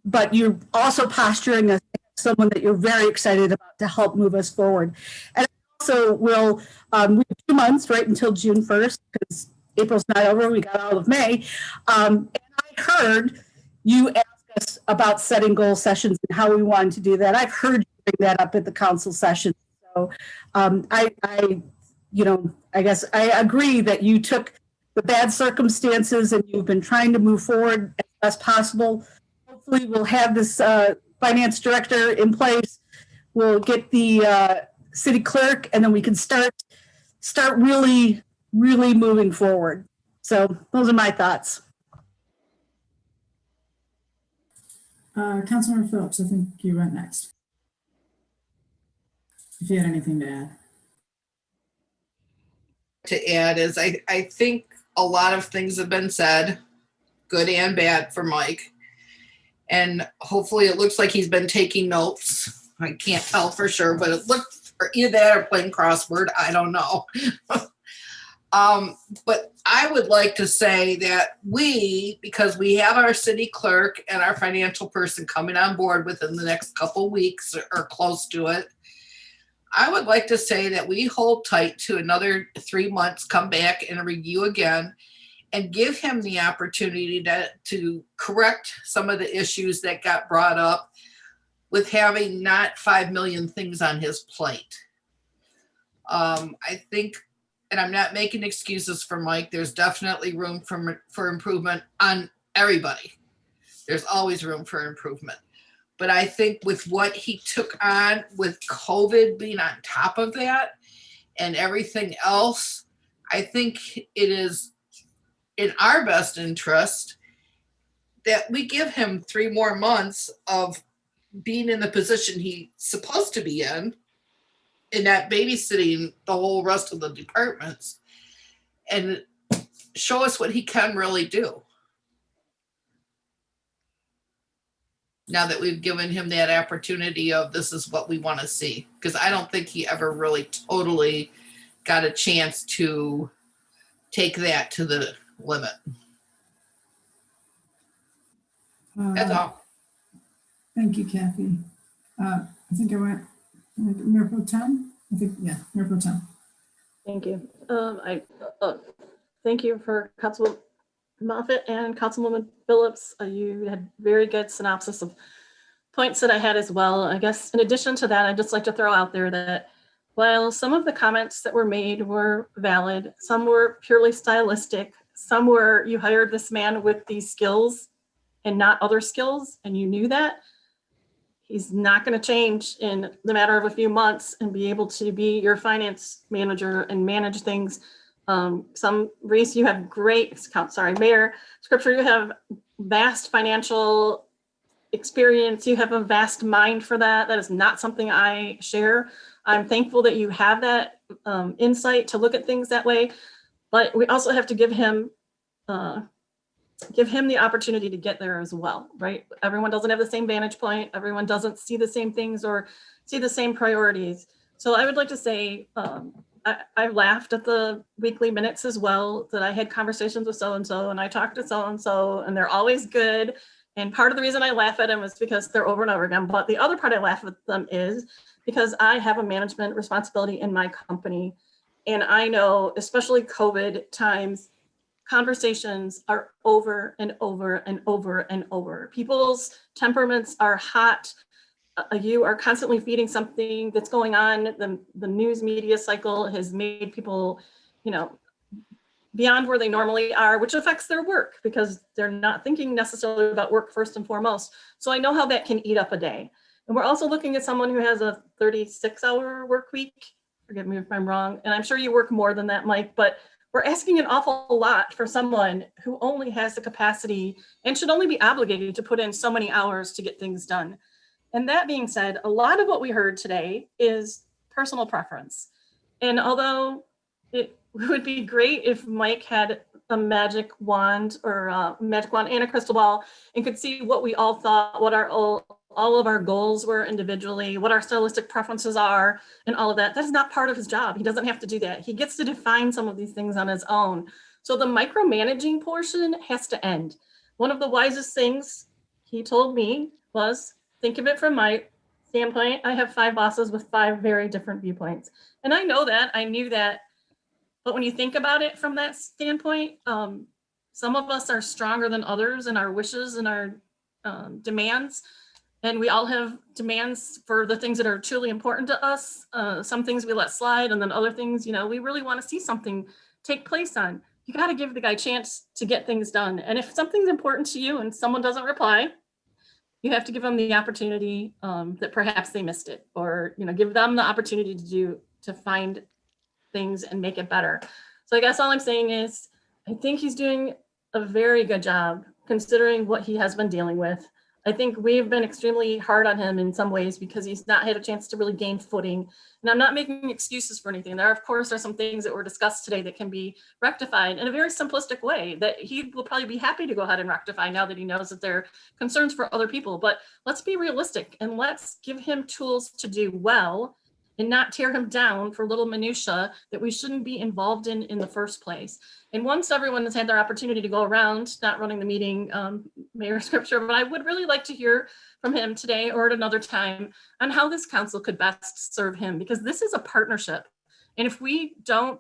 E: but you're also posturing as someone that you're very excited about to help move us forward. And also we have 2 months, right, until June 1st, because April's not over, we got all of May. And I heard you ask us about setting goal sessions and how we wanted to do that. I've heard you bring that up at the council session. So I guess I agree that you took the bad circumstances and you've been trying to move forward as best possible. Hopefully we'll have this finance director in place. We'll get the city clerk, and then we can start really moving forward. So those are my thoughts.
A: Councilmember Phillips, I think you went next. If you had anything to add.
F: To add is I think a lot of things have been said, good and bad, for Mike. And hopefully it looks like he's been taking notes. I can't tell for sure, but it looked, or either that or playing crossword, I don't know. But I would like to say that because we have our city clerk and our financial person coming on board within the next couple weeks or close to it, I would like to say that we hold tight to another 3 months, come back and review again, and give him the opportunity to correct some of the issues that got brought up with having not 5 million things on his plate. I think, and I'm not making excuses for Mike, there's definitely room for improvement on everybody. There's always room for improvement. But I think with what he took on with COVID being on top of that and everything else, I think it is in our best interest that we give him 3 more months of being in the position he's supposed to be in that babysitting the whole rest of the departments, and show us what he can really do. Now that we've given him that opportunity of this is what we want to see, because I don't think he ever really totally got a chance to take that to the limit. That's all.
A: Thank you, Kathy. I think I went Mayor Pro Tem. I think, yeah, Mayor Pro Tem.
D: Thank you. Thank you for Councilwoman Moffitt and Councilwoman Phillips. You had very good synopsis of points that I had as well. I guess in addition to that, I'd just like to throw out there that while some of the comments that were made were valid, some were purely stylistic, some were you hired this man with these skills and not other skills, and you knew that. He's not going to change in the matter of a few months and be able to be your finance manager and manage things. Reese, you have Mayor Scripture, you have vast financial experience. You have a vast mind for that. That is not something I share. I'm thankful that you have that insight to look at things that way, but we also have to give him the opportunity to get there as well, right? Everyone doesn't have the same vantage point. Everyone doesn't see the same things or see the same priorities. So I would like to say, I laughed at the weekly minutes as well, that I had conversations with so-and-so and I talked to so-and-so and they're always good. And part of the reason I laugh at them is because they're over and over again. But the other part I laugh at them is because I have a management responsibility in my company. And I know, especially COVID times, conversations are over and over and over and over. People's temperaments are hot. You are constantly feeding something that's going on. The news media cycle has made people, beyond where they normally are, which affects their work because they're not thinking necessarily about work first and foremost. So I know how that can eat up a day. And we're also looking at someone who has a 36-hour work week. Forgive me if I'm wrong. And I'm sure you work more than that, Mike, but we're asking an awful lot for someone who only has the capacity and should only be obligated to put in so many hours to get things done. And that being said, a lot of what we heard today is personal preference. And although it would be great if Mike had a magic wand or a magic wand and a crystal ball and could see what we all thought, what our all of our goals were individually, what our stylistic preferences are, and all of that. That is not part of his job. He doesn't have to do that. He gets to define some of these things on his own. So the micromanaging portion has to end. One of the wisest things he told me was, think of it from my standpoint. I have 5 bosses with 5 very different viewpoints. And I know that, I knew that. But when you think about it from that standpoint, some of us are stronger than others in our wishes and our demands. And we all have demands for the things that are truly important to us. Some things we let slide, and then other things, you know, we really want to see something take place on. You got to give the guy a chance to get things done. And if something's important to you and someone doesn't reply, you have to give them the opportunity that perhaps they missed it, or, you know, give them the opportunity to find things and make it better. So I guess all I'm saying is, I think he's doing a very good job considering what he has been dealing with. I think we've been extremely hard on him in some ways because he's not had a chance to really gain footing. And I'm not making excuses for anything. There, of course, are some things that were discussed today that can be rectified in a very simplistic way that he will probably be happy to go ahead and rectify now that he knows that there are concerns for other people. But let's be realistic and let's give him tools to do well and not tear him down for little minutia that we shouldn't be involved in the first place. And once everyone has had their opportunity to go around, not running the meeting, Mayor Scripture, but I would really like to hear from him today or at another time on how this council could best serve him, because this is a partnership. And if we don't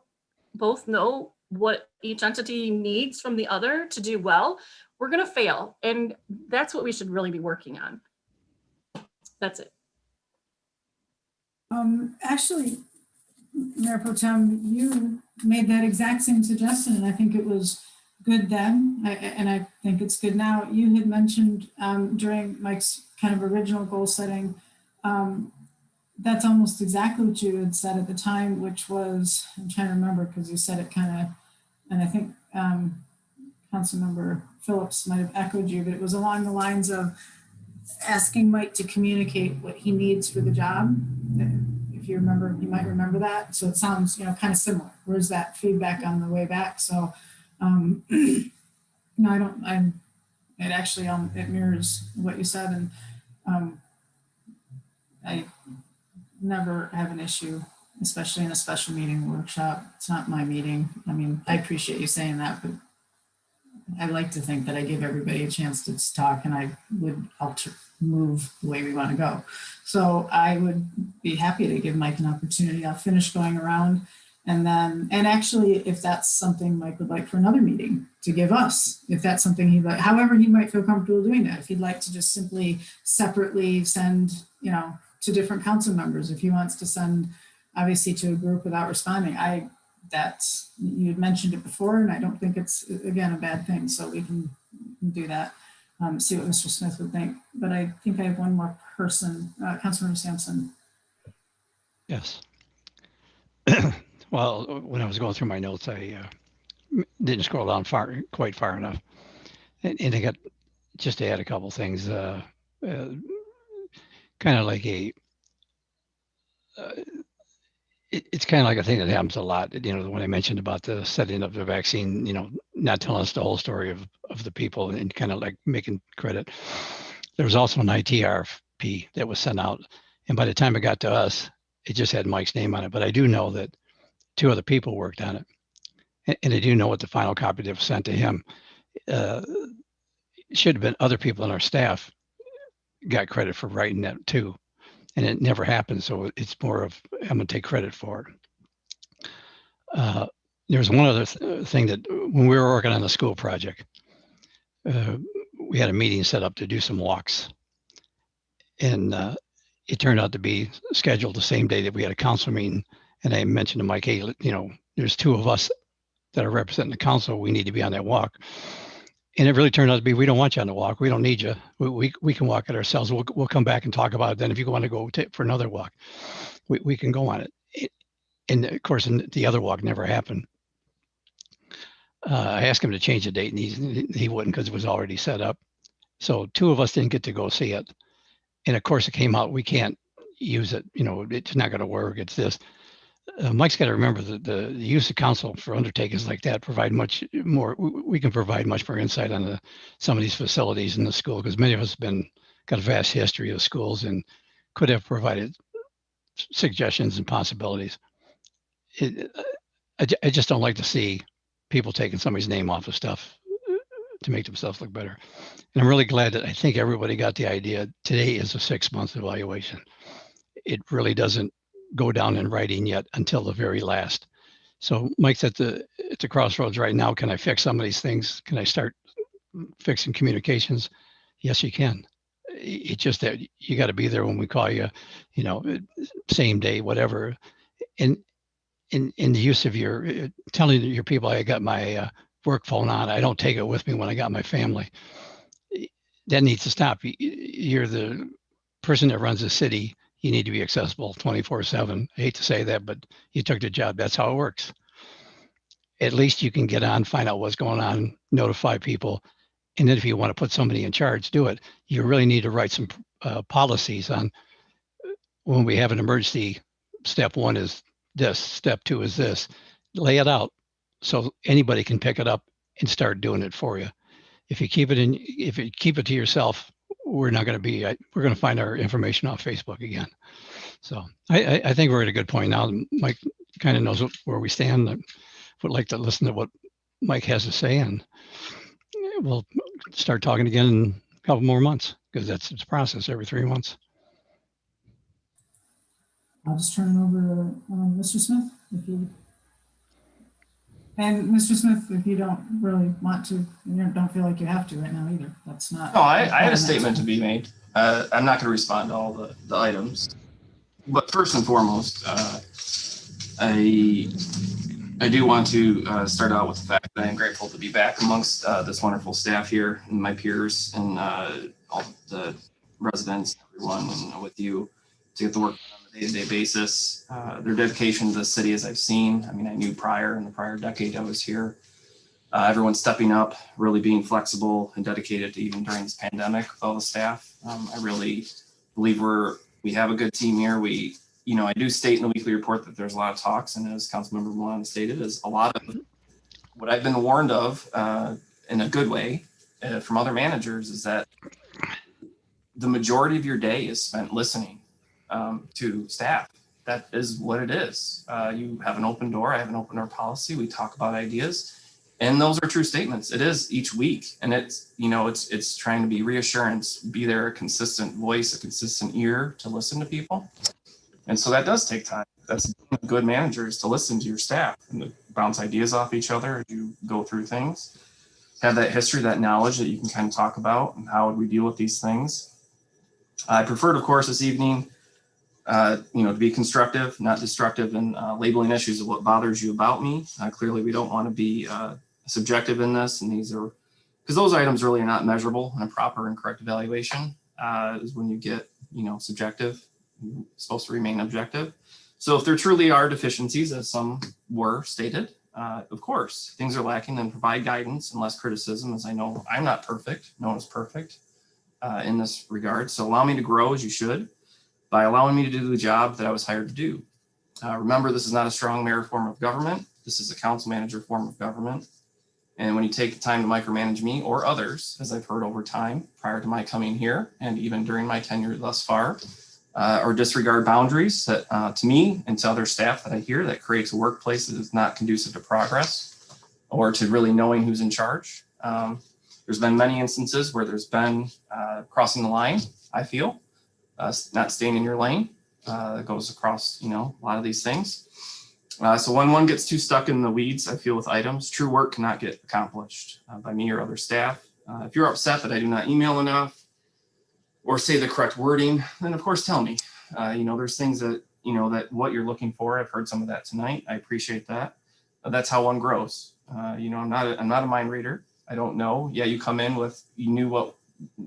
D: both know what each entity needs from the other to do well, we're going to fail. And that's what we should really be working on. That's it.
A: Actually, Mayor Pro Tem, you made that exact same suggestion, and I think it was good then, and I think it's good now. You had mentioned during Mike's kind of original goal setting, that's almost exactly what you had said at the time, which was, I'm trying to remember because you said it kind of, and I think Councilmember Phillips might have echoed you, but it was along the lines of asking Mike to communicate what he needs for the job. If you remember, you might remember that. So it sounds, you know, kind of similar. Where's that feedback on the way back? So, no, it actually, it mirrors what you said. And I never have an issue, especially in a special meeting workshop. It's not my meeting. I mean, I appreciate you saying that, but I like to think that I give everybody a chance to talk, and I would move the way we want to go. So I would be happy to give Mike an opportunity. I'll finish going around, and then, and actually, if that's something Mike would like for another meeting to give us, if that's something he'd like, however he might feel comfortable doing that. If he'd like to just simply separately send, you know, to different council members, if he wants to send, obviously, to a group without responding, that's, you had mentioned it before, and I don't think it's, again, a bad thing. So we can do that, see what Mr. Smith would think. But I think I have one more person, Councilmember Sampson.
G: Yes. Well, when I was going through my notes, I didn't scroll down quite far enough. And I got, just to add a couple things, kind of like it's kind of like a thing that happens a lot. You know, when I mentioned about the setting up the vaccine, you know, not telling us the whole story of the people and kind of like making credit. There was also an IT RFP that was sent out. And by the time it got to us, it just had Mike's name on it. But I do know that 2 other people worked on it. And I do know what the final copy that was sent to him. Should have been other people on our staff got credit for writing that too. And it never happened. So it's more of, I'm going to take credit for it. There's one other thing that when we were working on the school project, we had a meeting set up to do some walks. And it turned out to be scheduled the same day that we had a council meeting. And I mentioned to Mike, hey, you know, there's 2 of us that are representing the council. We need to be on that walk. And it really turned out to be, we don't want you on the walk. We don't need you. We can walk it ourselves. We'll come back and talk about it. Then if you want to go for another walk, we can go on it. And of course, the other walk never happened. I asked him to change the date, and he wouldn't because it was already set up. So 2 of us didn't get to go see it. And of course it came out, we can't use it, it's not going to work. It's this. Mike's got to remember that the use of council for undertakings like that provide much more. We can provide much more insight on some of these facilities in the school, because many of us have got a vast history of schools and could have provided suggestions and possibilities. I just don't like to see people taking somebody's name off of stuff to make themselves look better. And I'm really glad that I think everybody got the idea. Today is a 6-month evaluation. It really doesn't go down in writing yet until the very last. So Mike's at the crossroads right now. Can I fix some of these things? Can I start fixing communications? Yes, you can. It's just that you got to be there when we call you, same day, whatever. And in the use of your telling your people, I got my work phone on. I don't take it with me when I got my family. That needs to stop. You're the person that runs the city. You need to be accessible 24/7. I hate to say that, but you took the job. That's how it works. At least you can get on, find out what's going on, notify people. And then if you want to put somebody in charge, do it. You really need to write some policies on when we have an emergency. Step 1 is this, step 2 is this. Lay it out so anybody can pick it up and start doing it for you. If you keep it to yourself, we're going to find our information off Facebook again. So I think we're at a good point now. Mike kind of knows where we stand. I would like to listen to what Mike has to say, and we'll start talking again in a couple more months, because it's a process every 3 months.
A: I'll just turn it over to Mr. Smith, and Mr. Smith, if you don't really want to, you don't feel like you have to right now either. That's not.
H: No, I had a statement to be made. I'm not going to respond to all the items, but first and foremost, I do want to start out with the fact that I am grateful to be back amongst this wonderful staff here and my peers and all the residents, everyone, and with you to get the work done on a day-to-day basis. Their dedication to the city, as I've seen. I mean, I knew in the prior decade I was here. Everyone's stepping up, really being flexible and dedicated to even during this pandemic with all the staff. I really believe we have a good team here. I do state in the weekly report that there's a lot of talks, and as Councilmember Milan stated, is a lot of what I've been warned of in a good way from other managers is that the majority of your day is spent listening to staff. That is what it is. You have an open door. I have an open door policy. We talk about ideas, and those are true statements. It is each week, and it's trying to be reassurance, be there, a consistent voice, a consistent ear to listen to people. And so that does take time. That's good managers to listen to your staff and to bounce ideas off each other as you go through things. Have that history, that knowledge that you can kind of talk about and how would we deal with these things. I preferred, of course, this evening, to be constructive, not destructive, and labeling issues of what bothers you about me. Clearly, we don't want to be subjective in this, and these are because those items really are not measurable in a proper and correct evaluation. Is when you get subjective. You're supposed to remain objective. So if there truly are deficiencies, as some were stated, of course, things are lacking, then provide guidance and less criticism, as I know I'm not perfect. No one is perfect in this regard. So allow me to grow as you should by allowing me to do the job that I was hired to do. Remember, this is not a strong mayor form of government. This is a council manager form of government. And when you take the time to micromanage me or others, as I've heard over time prior to my coming here and even during my tenure thus far, or disregard boundaries that to me and to other staff that I hear, that creates a workplace that is not conducive to progress or to really knowing who's in charge. There's been many instances where there's been crossing the line, I feel, not staying in your lane. That goes across, a lot of these things. So when one gets too stuck in the weeds, I feel with items, true work cannot get accomplished by me or other staff. If you're upset that I do not email enough, or say the correct wording, then of course tell me. There's things that that what you're looking for. I've heard some of that tonight. I appreciate that. That's how one grows. I'm not a mind reader. I don't know. Yeah, you come in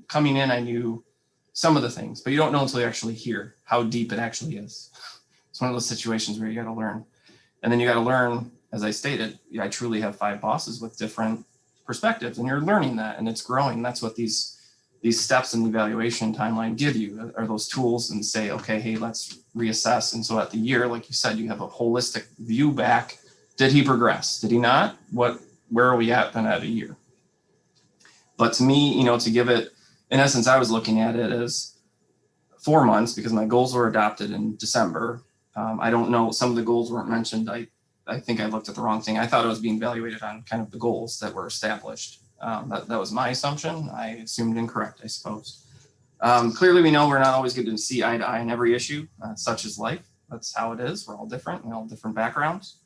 H: coming in. I knew some of the things, but you don't know until you actually hear how deep it actually is. It's one of those situations where you got to learn, and then you got to learn. As I stated, I truly have 5 bosses with different perspectives, and you're learning that, and it's growing. That's what these these steps in the evaluation timeline give you are those tools and say, okay, hey, let's reassess. And so at the year, like you said, you have a holistic view back. Did he progress? Did he not? Where are we at then at a year? But to me, to give it, in essence, I was looking at it as 4 months because my goals were adopted in December. I don't know, some of the goals weren't mentioned. I think I looked at the wrong thing. I thought it was being evaluated on kind of the goals that were established. That was my assumption. I assumed incorrect, I suppose. Clearly, we know we're not always going to see eye to eye in every issue. Such is life. That's how it is. We're all different. We all have different backgrounds.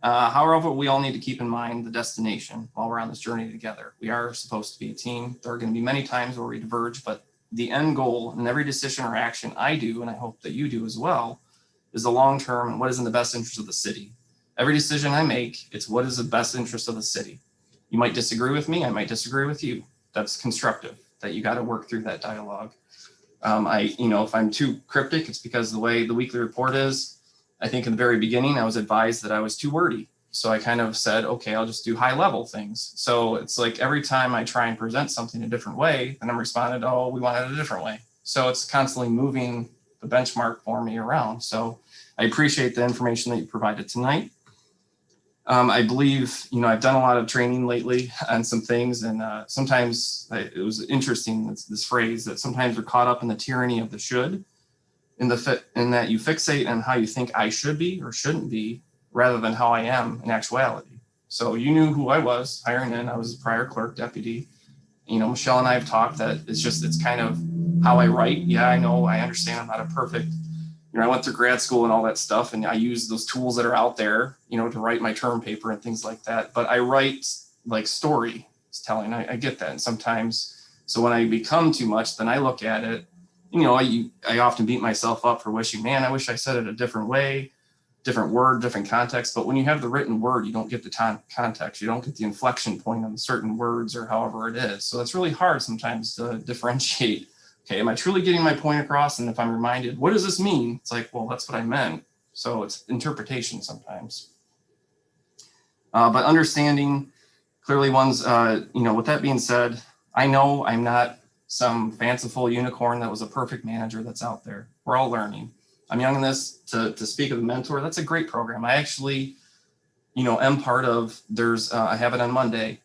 H: However, we all need to keep in mind the destination while we're on this journey together. We are supposed to be a team. There are going to be many times where we diverge, but the end goal in every decision or action I do, and I hope that you do as well, is the long term and what is in the best interest of the city. Every decision I make, it's what is the best interest of the city. You might disagree with me. I might disagree with you. That's constructive, that you got to work through that dialogue. If I'm too cryptic, it's because the way the weekly report is, I think in the very beginning, I was advised that I was too wordy. So I kind of said, okay, I'll just do high level things. So it's like every time I try and present something a different way, and I'm responded, oh, we want it a different way. So it's constantly moving the benchmark for me around. So I appreciate the information that you provided tonight. I believe, I've done a lot of training lately on some things, and sometimes it was interesting, this phrase that sometimes we're caught up in the tyranny of the should, in that you fixate on how you think I should be or shouldn't be, rather than how I am in actuality. So you knew who I was hiring in. I was a prior clerk deputy. Michelle and I have talked that it's kind of how I write. Yeah, I know, I understand I'm not a perfect, I went through grad school and all that stuff, and I use those tools that are out there, to write my term paper and things like that. But I write like storytelling. I get that. And sometimes, so when I become too much, then I look at it, I often beat myself up for wishing, man, I wish I said it a different way, different word, different context. But when you have the written word, you don't get the context. You don't get the inflection point on certain words or however it is. So it's really hard sometimes to differentiate. Okay, am I truly getting my point across? And if I'm reminded, what does this mean? It's like, well, that's what I meant. So it's interpretation sometimes. But understanding clearly one's, with that being said, I know I'm not some fanciful unicorn that was a perfect manager that's out there. We're all learning. I'm young in this. To speak of a mentor, that's a great program. I actually, am part of, I have it on Monday.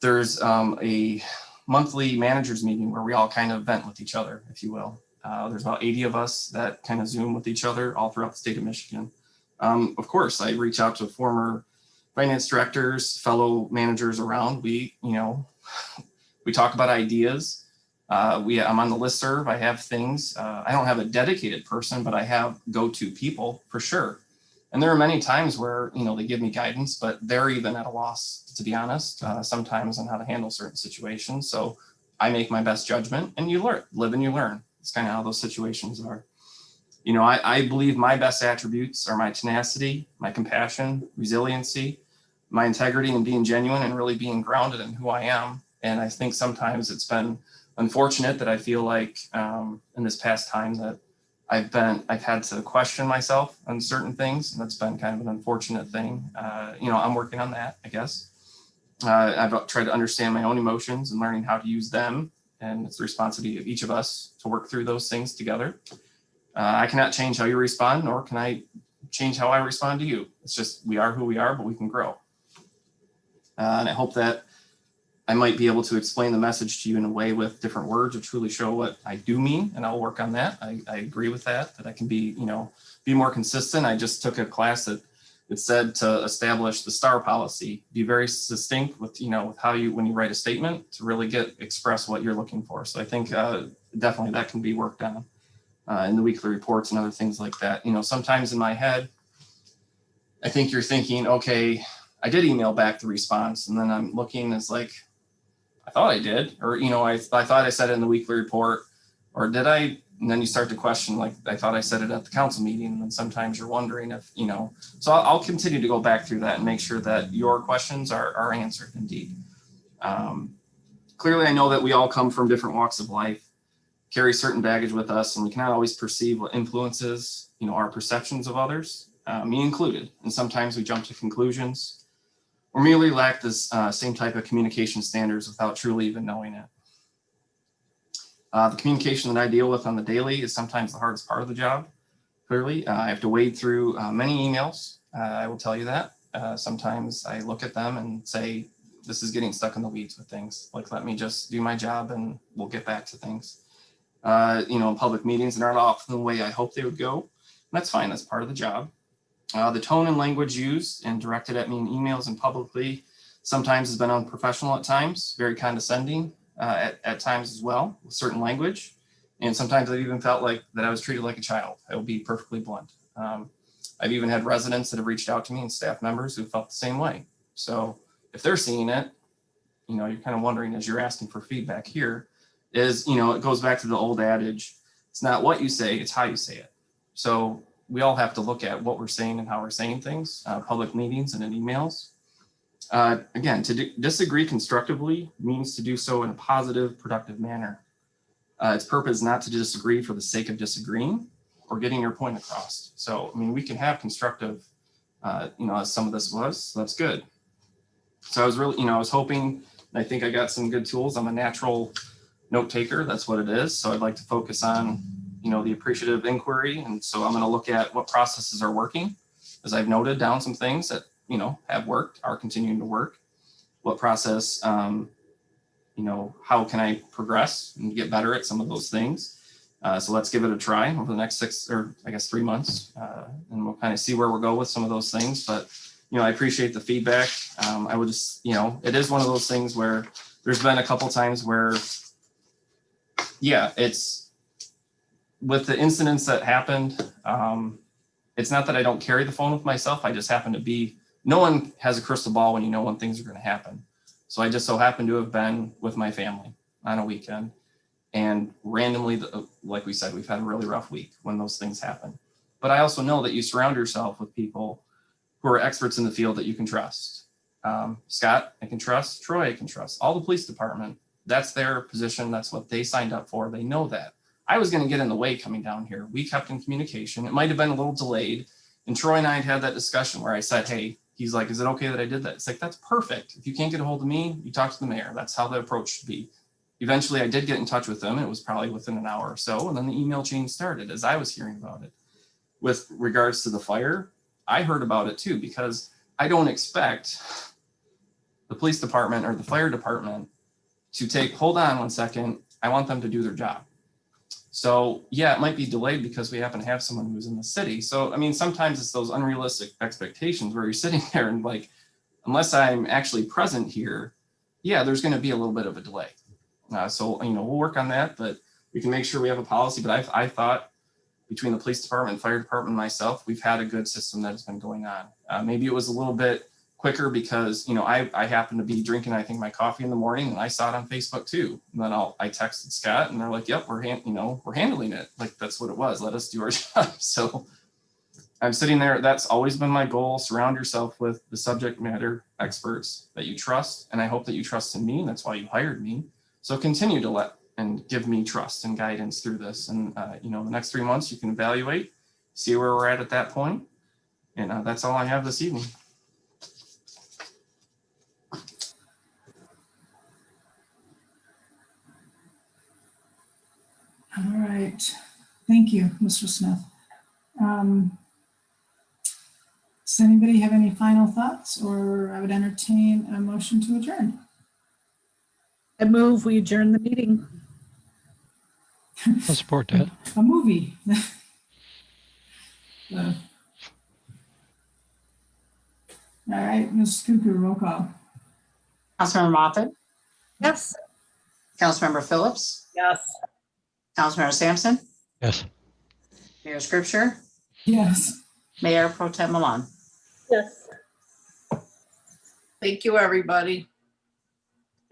H: There's a monthly managers meeting where we all kind of vent with each other, if you will. There's about 80 of us that kind of Zoom with each other all throughout the state of Michigan. Of course, I reach out to former finance directors, fellow managers around. We talk about ideas. I'm on the listserv. I have things. I don't have a dedicated person, but I have go-to people for sure. And there are many times where, they give me guidance, but they're even at a loss, to be honest, sometimes on how to handle certain situations. So I make my best judgment, and you live and you learn. It's kind of how those situations are. I believe my best attributes are my tenacity, my compassion, resiliency, my integrity, and being genuine and really being grounded in who I am. And I think sometimes it's been unfortunate that I feel like in this past time that I've had to question myself on certain things, and that's been kind of an unfortunate thing. I'm working on that, I guess. I've tried to understand my own emotions and learning how to use them, and it's the responsibility of each of us to work through those things together. I cannot change how you respond, nor can I change how I respond to you. It's just, we are who we are, but we can grow. And I hope that I might be able to explain the message to you in a way with different words to truly show what I do mean, and I'll work on that. I agree with that I can be more consistent. I just took a class that it said to establish the STAR policy, be very succinct with, with how when you write a statement to really express what you're looking for. So I think definitely that can be worked on in the weekly reports and other things like that. Sometimes in my head, I think you're thinking, okay, I did email back the response, and then I'm looking, it's like, I thought I did, or, I thought I said it in the weekly report, or did I? And then you start to question, like, I thought I said it at the council meeting. And then sometimes you're wondering if, so I'll continue to go back through that and make sure that your questions are answered indeed. Clearly, I know that we all come from different walks of life, carry certain baggage with us, and we cannot always perceive what influences, our perceptions of others, me included. And sometimes we jump to conclusions or merely lack this same type of communication standards without truly even knowing it. The communication that I deal with on the daily is sometimes the hardest part of the job. Clearly, I have to wade through many emails. I will tell you that. Sometimes I look at them and say, this is getting stuck in the weeds with things. Like, let me just do my job and we'll get back to things. Public meetings aren't often the way I hope they would go. And that's fine. That's part of the job. The tone and language used and directed at me in emails and publicly sometimes has been unprofessional at times, very condescending at times as well, with certain language. And sometimes I've even felt like that I was treated like a child. I will be perfectly blunt. I've even had residents that have reached out to me and staff members who felt the same way. So if they're seeing it, you're kind of wondering as you're asking for feedback here is, it goes back to the old adage, it's not what you say, it's how you say it. So we all have to look at what we're saying and how we're saying things, public meetings and in emails. Again, to disagree constructively means to do so in a positive, productive manner. Its purpose is not to disagree for the sake of disagreeing or getting your point across. So, we can have constructive, as some of this was, so that's good. So I was really, I was hoping, and I think I got some good tools. I'm a natural note taker. That's what it is. So I'd like to focus on, the appreciative inquiry. And so I'm going to look at what processes are working, as I've noted down some things that, have worked, are continuing to work. What process, how can I progress and get better at some of those things? So let's give it a try over the next 3 months, and we'll kind of see where we'll go with some of those things. But, I appreciate the feedback. I would just, it is one of those things where there's been a couple times where, it's with the incidents that happened. It's not that I don't carry the phone with myself. I just happen to be, no one has a crystal ball when when things are going to happen. So I just so happen to have been with my family on a weekend. And randomly, like we said, we've had a really rough week when those things happen. But I also know that you surround yourself with people who are experts in the field that you can trust. Scott, I can trust. Troy, I can trust. All the police department, that's their position. That's what they signed up for. They know that. I was going to get in the way coming down here. We kept in communication. It might have been a little delayed. And Troy and I had that discussion where I said, hey, he's like, is it okay that I did that? It's like, that's perfect. If you can't get a hold of me, you talk to the mayor. That's how the approach should be. Eventually, I did get in touch with them. It was probably within an hour or so. And then the email chain started as I was hearing about it. With regards to the fire, I heard about it too, because I don't expect the police department or the fire department to hold on one second. I want them to do their job. So yeah, it might be delayed because we happen to have someone who's in the city. So, sometimes it's those unrealistic expectations where you're sitting there and like, unless I'm actually present here, there's going to be a little bit of a delay. So, we'll work on that, but we can make sure we have a policy. But I thought between the police department, fire department, and myself, we've had a good system that has been going on. Maybe it was a little bit quicker because, I happened to be drinking, I think, my coffee in the morning, and I saw it on Facebook too. And then I texted Scott, and they're like, yep, we're handling it. Like, that's what it was. Let us do our job. So I'm sitting there. That's always been my goal. Surround yourself with the subject matter experts that you trust. And I hope that you trust in me. And that's why you hired me. So continue to let and give me trust and guidance through this. And, the next 3 months you can evaluate, see where we're at that point. And that's all I have this evening.
A: All right. Thank you, Mr. Smith. Does anybody have any final thoughts, or I would entertain a motion to adjourn?
E: I move we adjourn the meeting.
G: I'll support that.
A: A movie. All right, Ms. Cuckoo, roll call.
C: Councilmember Moffitt,
E: Yes.
C: Councilmember Phillips,
E: Yes.
C: Councilmember Sampson,
G: Yes.
C: Mayor Scripture,
A: Yes.
C: Mayor Pro Tem Milan.
D: Yes.
F: Thank you, everybody.